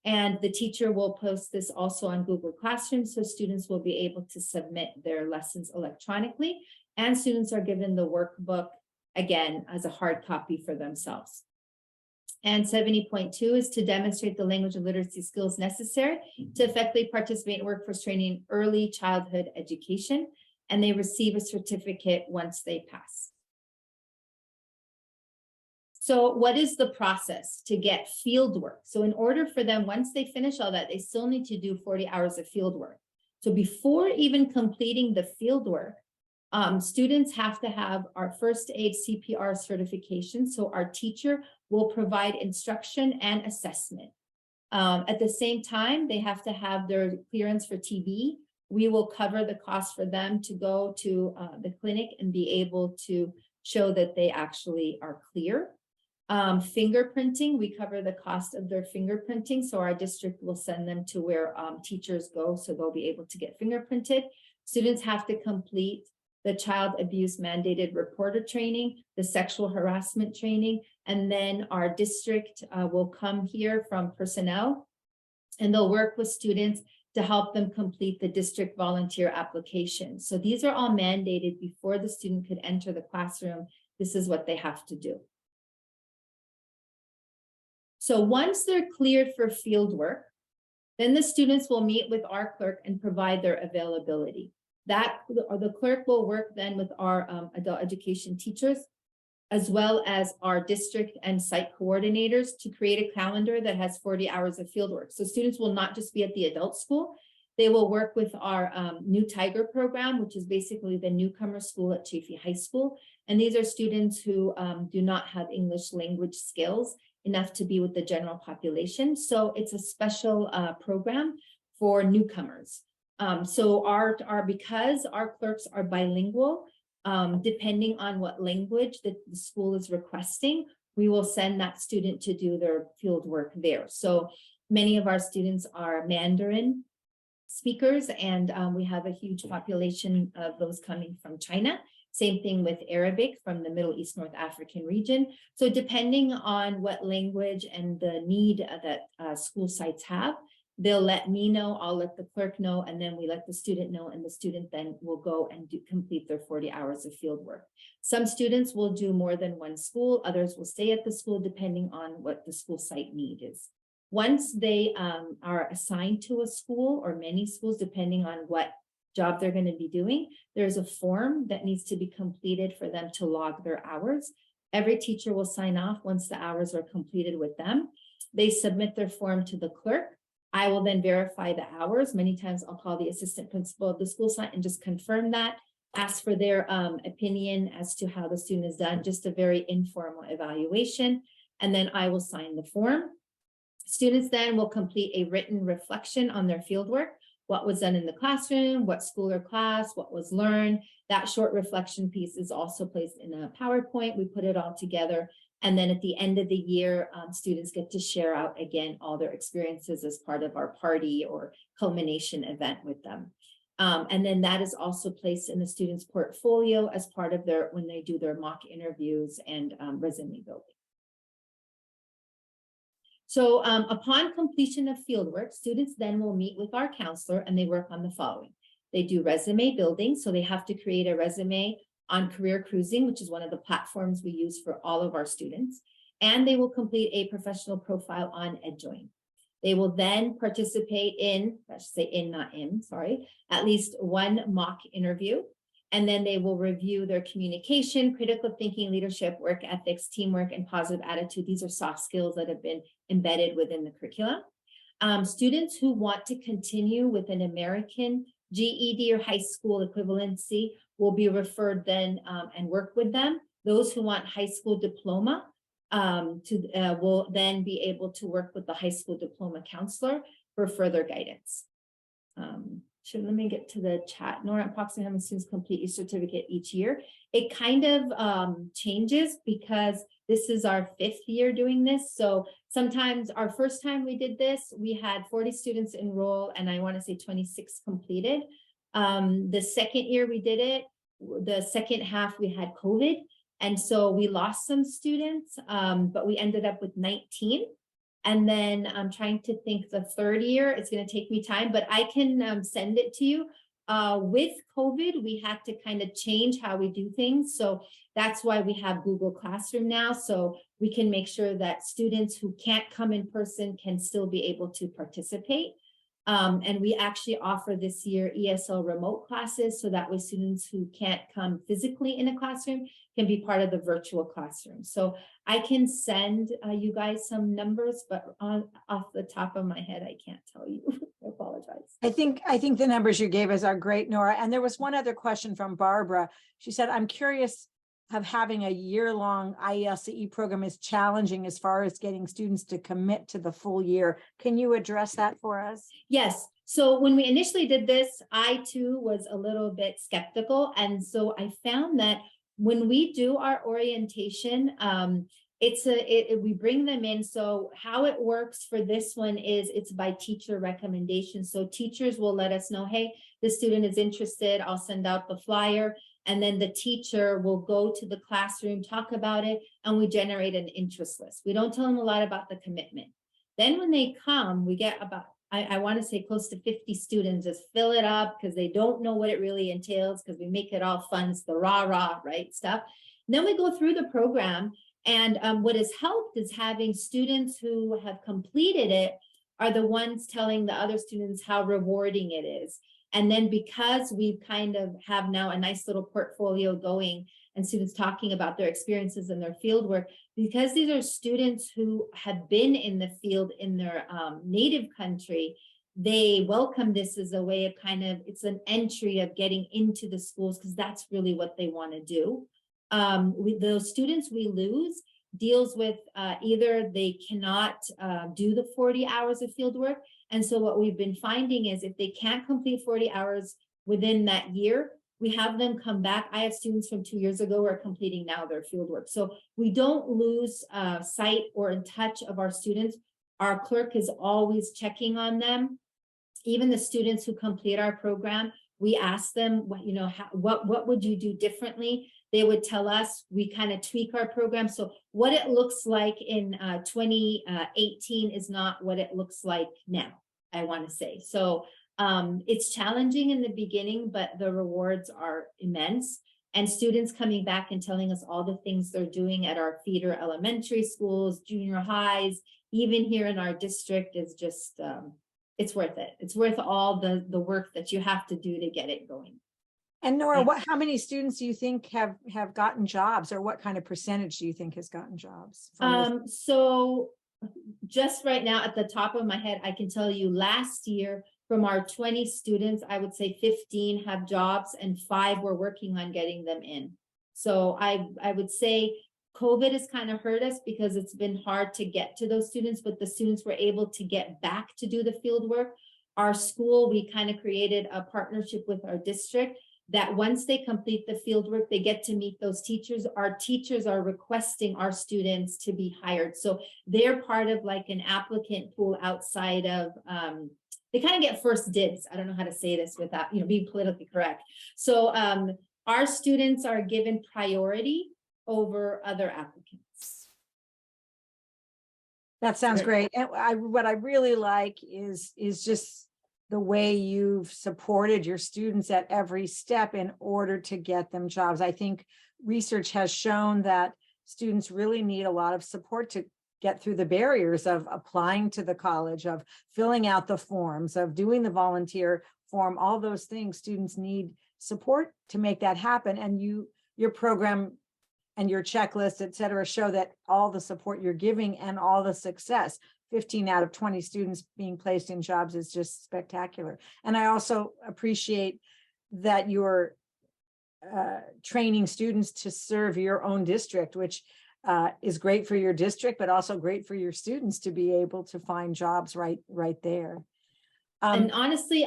And the teacher will post this also on Google Classroom, so students will be able to submit their lessons electronically, and students are given the workbook, again, as a hard copy for themselves. And 70.2 is to demonstrate the language and literacy skills necessary to effectively participate in workforce training in early childhood education, and they receive a certificate once they pass. So what is the process to get field work? So in order for them, once they finish all that, they still need to do 40 hours of field work. So before even completing the field work, students have to have our first aid CPR certification. So our teacher will provide instruction and assessment. At the same time, they have to have their clearance for TB. We will cover the cost for them to go to the clinic and be able to show that they actually are clear. Fingerprinting, we cover the cost of their fingerprinting. So our district will send them to where teachers go, so they'll be able to get fingerprinted. Students have to complete the child abuse mandated reporter training, the sexual harassment training, and then our district will come here from personnel, and they'll work with students to help them complete the district volunteer application. So these are all mandated before the student could enter the classroom. This is what they have to do. So once they're cleared for field work, then the students will meet with our clerk and provide their availability. The clerk will work then with our adult education teachers, as well as our district and site coordinators, to create a calendar that has 40 hours of field work. So students will not just be at the adult school, they will work with our new Tiger program, which is basically the newcomer school at Chaffey High School. And these are students who do not have English language skills enough to be with the general population. So it's a special program for newcomers. So because our clerks are bilingual, depending on what language that the school is requesting, we will send that student to do their field work there. So many of our students are Mandarin speakers, and we have a huge population of those coming from China. Same thing with Arabic from the Middle East, North African region. So depending on what language and the need that school sites have, they'll let me know, I'll let the clerk know, and then we let the student know, and the student then will go and complete their 40 hours of field work. Some students will do more than one school, others will stay at the school depending on what the school site need is. Once they are assigned to a school or many schools, depending on what job they're going to be doing, there's a form that needs to be completed for them to log their hours. Every teacher will sign off once the hours are completed with them. They submit their form to the clerk. I will then verify the hours. Many times I'll call the assistant principal of the school site and just confirm that, ask for their opinion as to how the student is done, just a very informal evaluation, and then I will sign the form. Students then will complete a written reflection on their fieldwork, what was done in the classroom, what school or class, what was learned. That short reflection piece is also placed in a PowerPoint. We put it all together. And then at the end of the year, students get to share out again all their experiences as part of our party or culmination event with them. And then that is also placed in the student's portfolio as part of when they do their mock interviews and resume building. So upon completion of fieldwork, students then will meet with our counselor and they work on the following. They do resume building, so they have to create a resume on Career Cruising, which is one of the platforms we use for all of our students. And they will complete a professional profile on EdJoin. They will then participate in, I should say at least one mock interview. And then they will review their communication, critical thinking, leadership, work ethics, teamwork, and positive attitude. These are soft skills that have been embedded within the curriculum. Students who want to continue with an American GED or high school equivalency will be referred then and work with them. Those who want high school diploma will then be able to work with the high school diploma counselor for further guidance. Let me get to the chat. Nora, approximately how many students complete your certificate each year? It kind of changes because this is our 5th year doing this. So sometimes our first time we did this, we had 40 students enroll and I want to say 26 completed. The second year we did it, the second half we had COVID. And so we lost some students, but we ended up with 19. And then I'm trying to think the third year, it's going to take me time, but I can send it to you. With COVID, we had to kind of change how we do things. So that's why we have Google Classroom now. So we can make sure that students who can't come in person can still be able to participate. And we actually offer this year ESL remote classes. So that way students who can't come physically in a classroom can be part of the virtual classroom. So I can send you guys some numbers, but off the top of my head, I can't tell you. I apologize. I think the numbers you gave us are great, Nora. And there was one other question from Barbara. She said, I'm curious of having a year-long IELCE program is challenging as far as getting students to commit to the full year. Can you address that for us? Yes. So when we initially did this, I too was a little bit skeptical. And so I found that when we do our orientation, we bring them in. So how it works for this one is it's by teacher recommendation. So teachers will let us know, hey, the student is interested. I'll send out the flyer. And then the teacher will go to the classroom, talk about it, and we generate an interest list. We don't tell them a lot about the commitment. Then when they come, we get about, I want to say close to 50 students just fill it up because they don't know what it really entails because we make it all fun. It's the rah-rah, right, stuff. And then we go through the program And what has helped is having students who have completed it are the ones telling the other students how rewarding it is. And then because we kind of have now a nice little portfolio going and students talking about their experiences and their field work, because these are students who have been in the field in their native country, they welcome this as a way of kind of, it's an entry of getting into the schools because that's really what they want to do. Those students we lose deals with either they cannot do the 40 hours of field work. And so what we've been finding is if they can't complete 40 hours within that year, we have them come back. I have students from 2 years ago who are completing now their field work. So we don't lose sight or in touch of our students. Our clerk is always checking on them. Even the students who complete our program, we ask them, what would you do differently? They would tell us, we kind of tweak our program. So what it looks like in 2018 is not what it looks like now, I want to say. So it's challenging in the beginning, but the rewards are immense. And students coming back and telling us all the things they're doing at our feeder elementary schools, junior highs, even here in our district is just, it's worth it. It's worth all the work that you have to do to get it going. And Nora, how many students do you think have gotten jobs, or what kind of percentage do you think has gotten jobs? So just right now at the top of my head, I can tell you last year from our 20 students, I would say 15 have jobs and 5 were working on getting them in. So I would say COVID has kind of hurt us because it's been hard to get to those students, but the students were able to get back to do the field work. Our school, we kind of created a partnership with our district that once they complete the field work, they get to meet those teachers. Our teachers are requesting our students to be hired. So they're part of like an applicant pool outside of, they kind of get first dibs. I don't know how to say this without, being politically correct. So our students are given priority over other applicants. That sounds great. And what I really like is just the way you've supported your students at every step in order to get them jobs. I think research has shown that students really need a lot of support to get through the barriers of applying to the college, of filling out the forms, of doing the volunteer form, all those things. Students need support to make that happen. And your program and your checklist, et cetera, show that all the support you're giving and all the success. 15 out of 20 students being placed in jobs is just spectacular. And I also appreciate that you're training students to serve your own district, which is great for your district, but also great for your students to be able to find jobs right there. And honestly,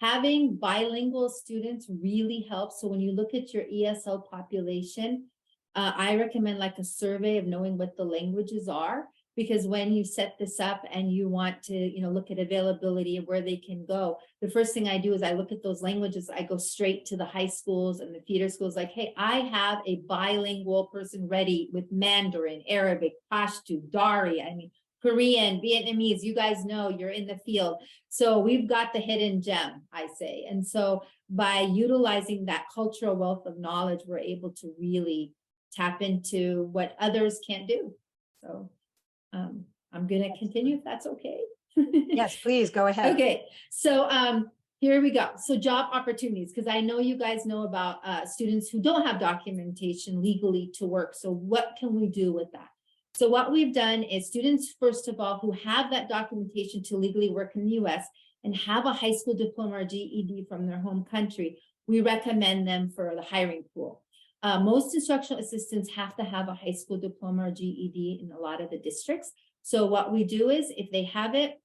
having bilingual students really helps. So when you look at your ESL population, I recommend like a survey of knowing what the languages are, because when you set this up and you want to, look at availability and where they can go, the first thing I do is I look at those languages. I go straight to the high schools and the feeder schools like, hey, I have a bilingual person ready with Mandarin, Arabic, Pashto, Dari, Korean, Vietnamese. You guys know you're in the field. So we've got the hidden gem, I say. And so by utilizing that cultural wealth of knowledge, we're able to really tap into what others can't do. So I'm going to continue if that's okay. Yes, please go ahead. Okay, so here we go. So job opportunities, because I know you guys know about students who don't have documentation legally to work. So what can we do with that? So what we've done is students, first of all, who have that documentation to legally work in the US and have a high school diploma or GED from their home country, we recommend them for the hiring pool. Most instructional assistants have to have a high school diploma or GED in a lot of the districts. So what we do is if they have it,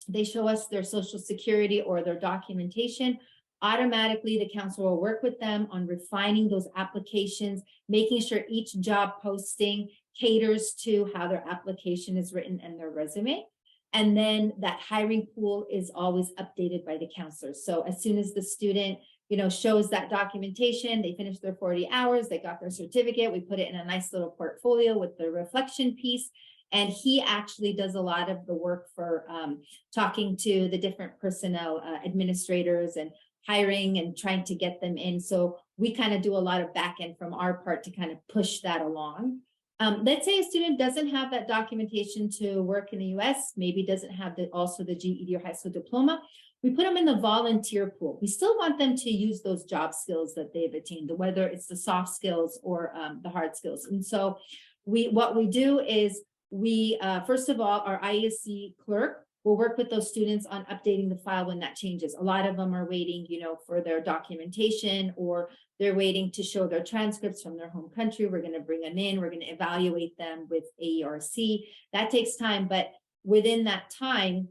they show us their social security or their documentation. Automatically, the counselor will work with them on refining those applications, making sure each job posting caters to how their application is written and their resume. And then that hiring pool is always updated by the counselor. So as soon as the student shows that documentation, they finish their 40 hours, they got their certificate, we put it in a nice little portfolio with the reflection piece. And he actually does a lot of the work for talking to the different personnel administrators and hiring and trying to get them in. So we kind of do a lot of back end from our part to kind of push that along. Let's say a student doesn't have that documentation to work in the US, maybe doesn't have also the GED or high school diploma. We put them in the volunteer pool. We still want them to use those job skills that they've attained, whether it's the soft skills or the hard skills. And so what we do is we, first of all, our IELCE clerk will work with those students on updating the file when that changes. A lot of them are waiting, for their documentation, or they're waiting to show their transcripts from their home country. We're going to bring them in. We're going to evaluate them with AERC. That takes time, but within that time,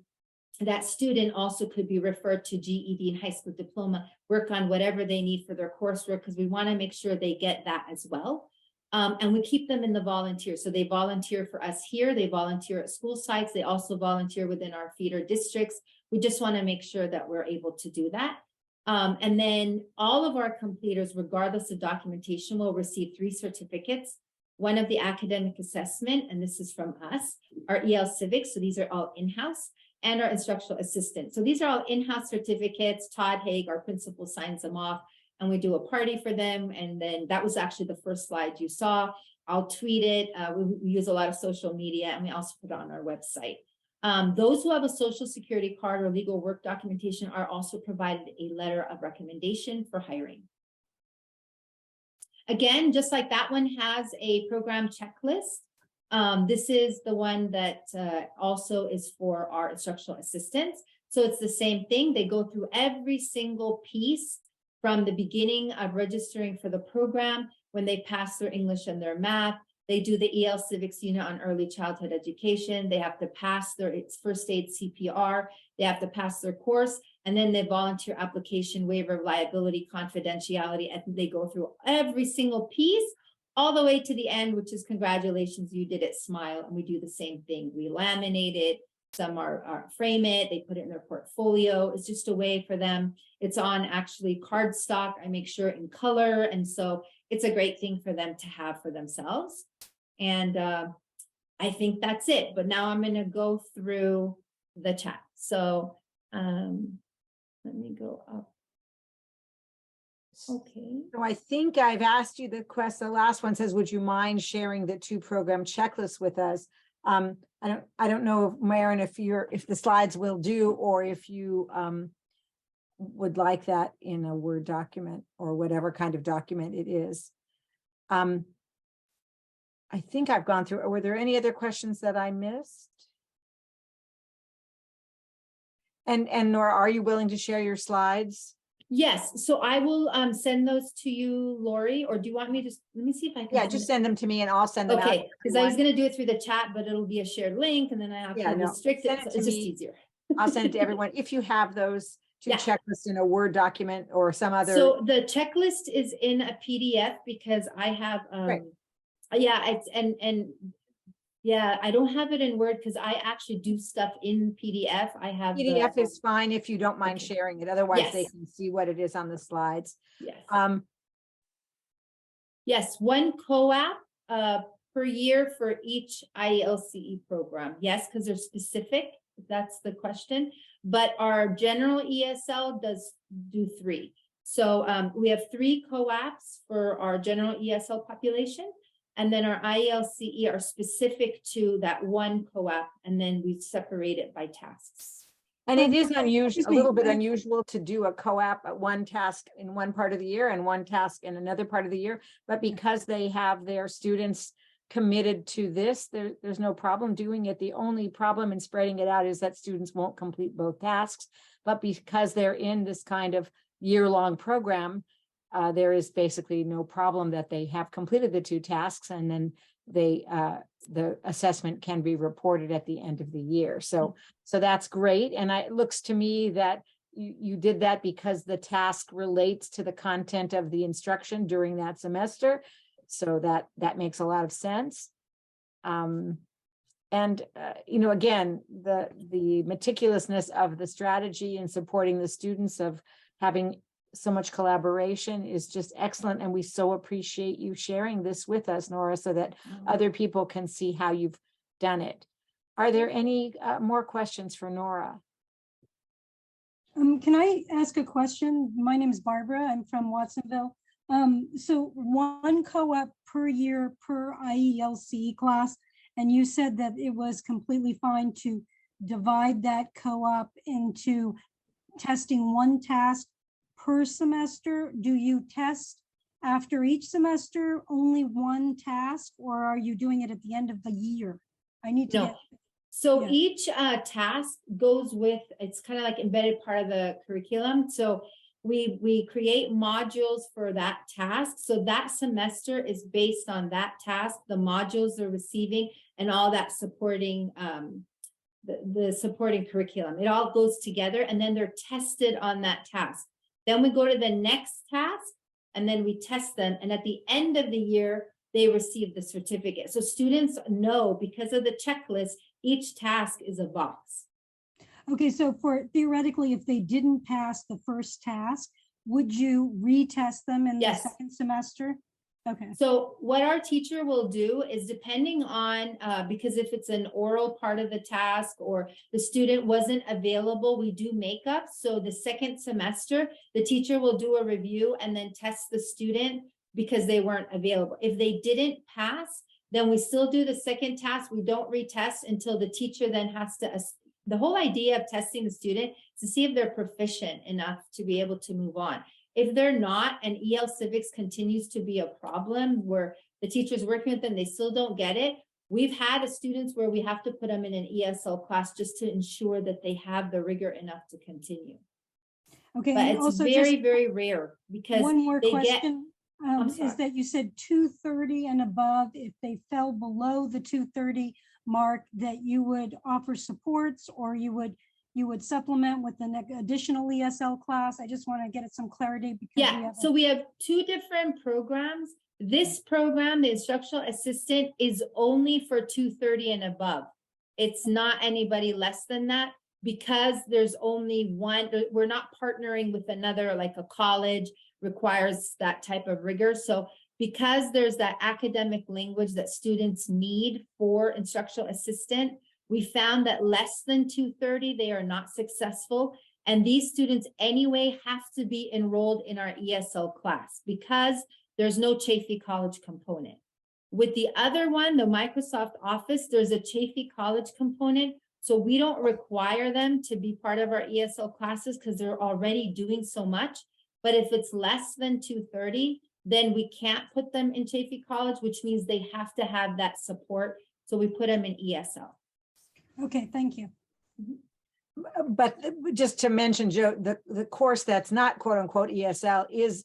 that student also could be referred to GED and high school diploma, work on whatever they need for their coursework, because we want to make sure they get that as well. And we keep them in the volunteer. So they volunteer for us here. They volunteer at school sites. They also volunteer within our feeder districts. We just want to make sure that we're able to do that. And then all of our completers, regardless of documentation, will receive 3 certificates. One of the academic assessment, and this is from us, our IELCE Civics. So these are all in-house, and our instructional assistant. So these are all in-house certificates. Todd Haig, our principal, signs them off, and we do a party for them. And then that was actually the first slide you saw. I'll tweet it. We use a lot of social media, and we also put it on our website. Those who have a social security card or legal work documentation are also provided a letter of recommendation for hiring. Again, just like that one has a program checklist, this is the one that also is for our instructional assistants. So it's the same thing. They go through every single piece from the beginning of registering for the program. When they pass their English and their math, they do the EL Civics unit on early childhood education. They have to pass their first aid CPR. They have to pass their course, and then they volunteer application, waiver of liability, confidentiality, and they go through every single piece all the way to the end, which is congratulations, you did it, smile. And we do the same thing. We laminate it. Some are frame it, they put it in their portfolio. It's just a way for them. It's on actually cardstock. I make sure in color. And so it's a great thing for them to have for themselves. And I think that's it. But now I'm going to go through the chat. So let me go up. Okay. So I think I've asked you the question. The last one says, would you mind sharing the 2 program checklists with us? I don't know, Maren, if the slides will do, or if you would like that in a Word document or whatever kind of document it is. I think I've gone through. Were there any other questions that I missed? And Nora, are you willing to share your slides? Yes, so I will send those to you, Lori, or do you want me to, let me see if I can. Yeah, just send them to me and I'll send them out. Okay, because I was going to do it through the chat, but it'll be a shared link, and then I have to restrict it. So it's just easier. I'll send it to everyone. If you have those 2 checklists in a Word document or some other. So the checklist is in a PDF because I have, I don't have it in Word because I actually do stuff in PDF. I have PDF is fine if you don't mind sharing it. Otherwise, they can see what it is on the slides. Yes. Yes, 1 COAAP per year for each IELCE program. Yes, because they're specific. That's the question. But our general ESL does do 3. So we have 3 COAAPs for our general ESL population. And then our IELCE are specific to that 1 COAAP, and then we separate it by tasks. And it is unusual, a little bit unusual to do a COAAP at 1 task in one part of the year and 1 task in another part of the year. But because they have their students committed to this, there's no problem doing it. The only problem in spreading it out is that students won't complete both tasks. But because they're in this kind of year-long program, there is basically no problem that they have completed the 2 tasks, and then the assessment can be reported at the end of the year. So that's great. And it looks to me that you did that because the task relates to the content of the instruction during that semester. So that makes a lot of sense. And again, the meticulousness of the strategy and supporting the students of having so much collaboration is just excellent. And we so appreciate you sharing this with us, Nora, so that other people can see how you've done it. Are there any more questions for Nora? Can I ask a question? My name is Barbara. I'm from Watsonville. So one co-op per year per IELCE class, and you said that it was completely fine to divide that co-op into testing one task per semester. Do you test after each semester only one task, or are you doing it at the end of the year? I need to No. get. So Yeah. each task goes with, it's kind of like embedded part of the curriculum. So we create modules for that task. So that semester is based on that task, the modules they're receiving, and all that supporting the supporting curriculum. It all goes together, and then they're tested on that task. Then we go to the next task, and then we test them. And at the end of the year, they receive the certificate. So students know, because of the checklist, each task is a box. Okay, so for theoretically, if they didn't pass the first task, would you retest them in the Yes. second semester? Okay, So what our teacher will do is, depending on, because if it's an oral part of the task or the student wasn't available, we do makeup. So the second semester, the teacher will do a review and then test the student because they weren't available. If they didn't pass, then we still do the second task. We don't retest until the teacher then has to, the whole idea of testing the student is to see if they're proficient enough to be able to move on. If they're not, and EL Civics continues to be a problem where the teacher's working with them, they still don't get it. We've had students where we have to put them in an ESL class just to ensure that they have the rigor enough to continue. okay. But and it's also very, just very rare because one more they get, question, I'm is sorry. that you said 230 and above, if they fell below the 230 mark, that you would offer supports, or you would supplement with an additional ESL class? I just want to get some clarity because we Yeah, have so we have two different programs. This program, the instructional assistant, is only for 230 and above. It's not anybody less than that, because there's only one. We're not partnering with another, like a college requires that type of rigor. So because there's that academic language that students need for instructional assistant, we found that less than 230, they are not successful. And these students anyway have to be enrolled in our ESL class because there's no Chaffey College component. With the other one, the Microsoft Office, there's a Chaffey College component. So we don't require them to be part of our ESL classes because they're already doing so much. But if it's less than 230, then we can't put them in Chaffey College, which means they have to have that support. So we put them in ESL. Okay, thank you. But just to mention, Joe, the course that's not quote unquote ESL is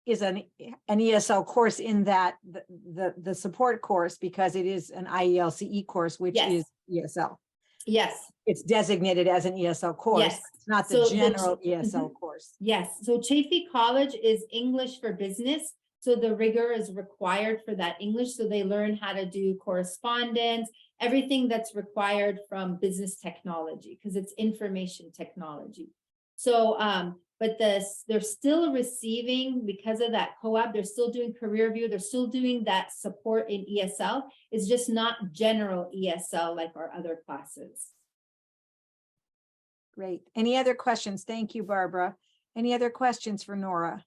an ESL course, in that the support course, because it is an IELCE course, which Yes. is ESL. Yes. It's designated as an ESL course. Yes. It's not the So general ESL course. Yes, so Chaffey College is English for business. So the rigor is required for that English. So they learn how to do correspondence, everything that's required from business technology, because it's information technology. So, but they're still receiving, because of that co-op, they're still doing career view, they're still doing that support in ESL. It's just not general ESL like our other classes. Great. Any other questions? Thank you, Barbara. Any other questions for Nora?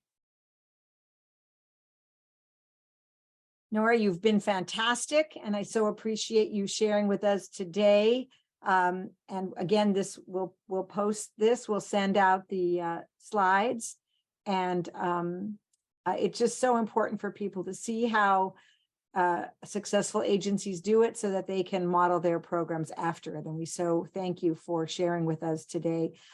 Nora, you've been fantastic, and I so appreciate you sharing with us today. And again, we'll post this, we'll send out the slides, and it's just so important for people to see how successful agencies do it so that they can model their programs after it. And we so thank you for sharing with us today.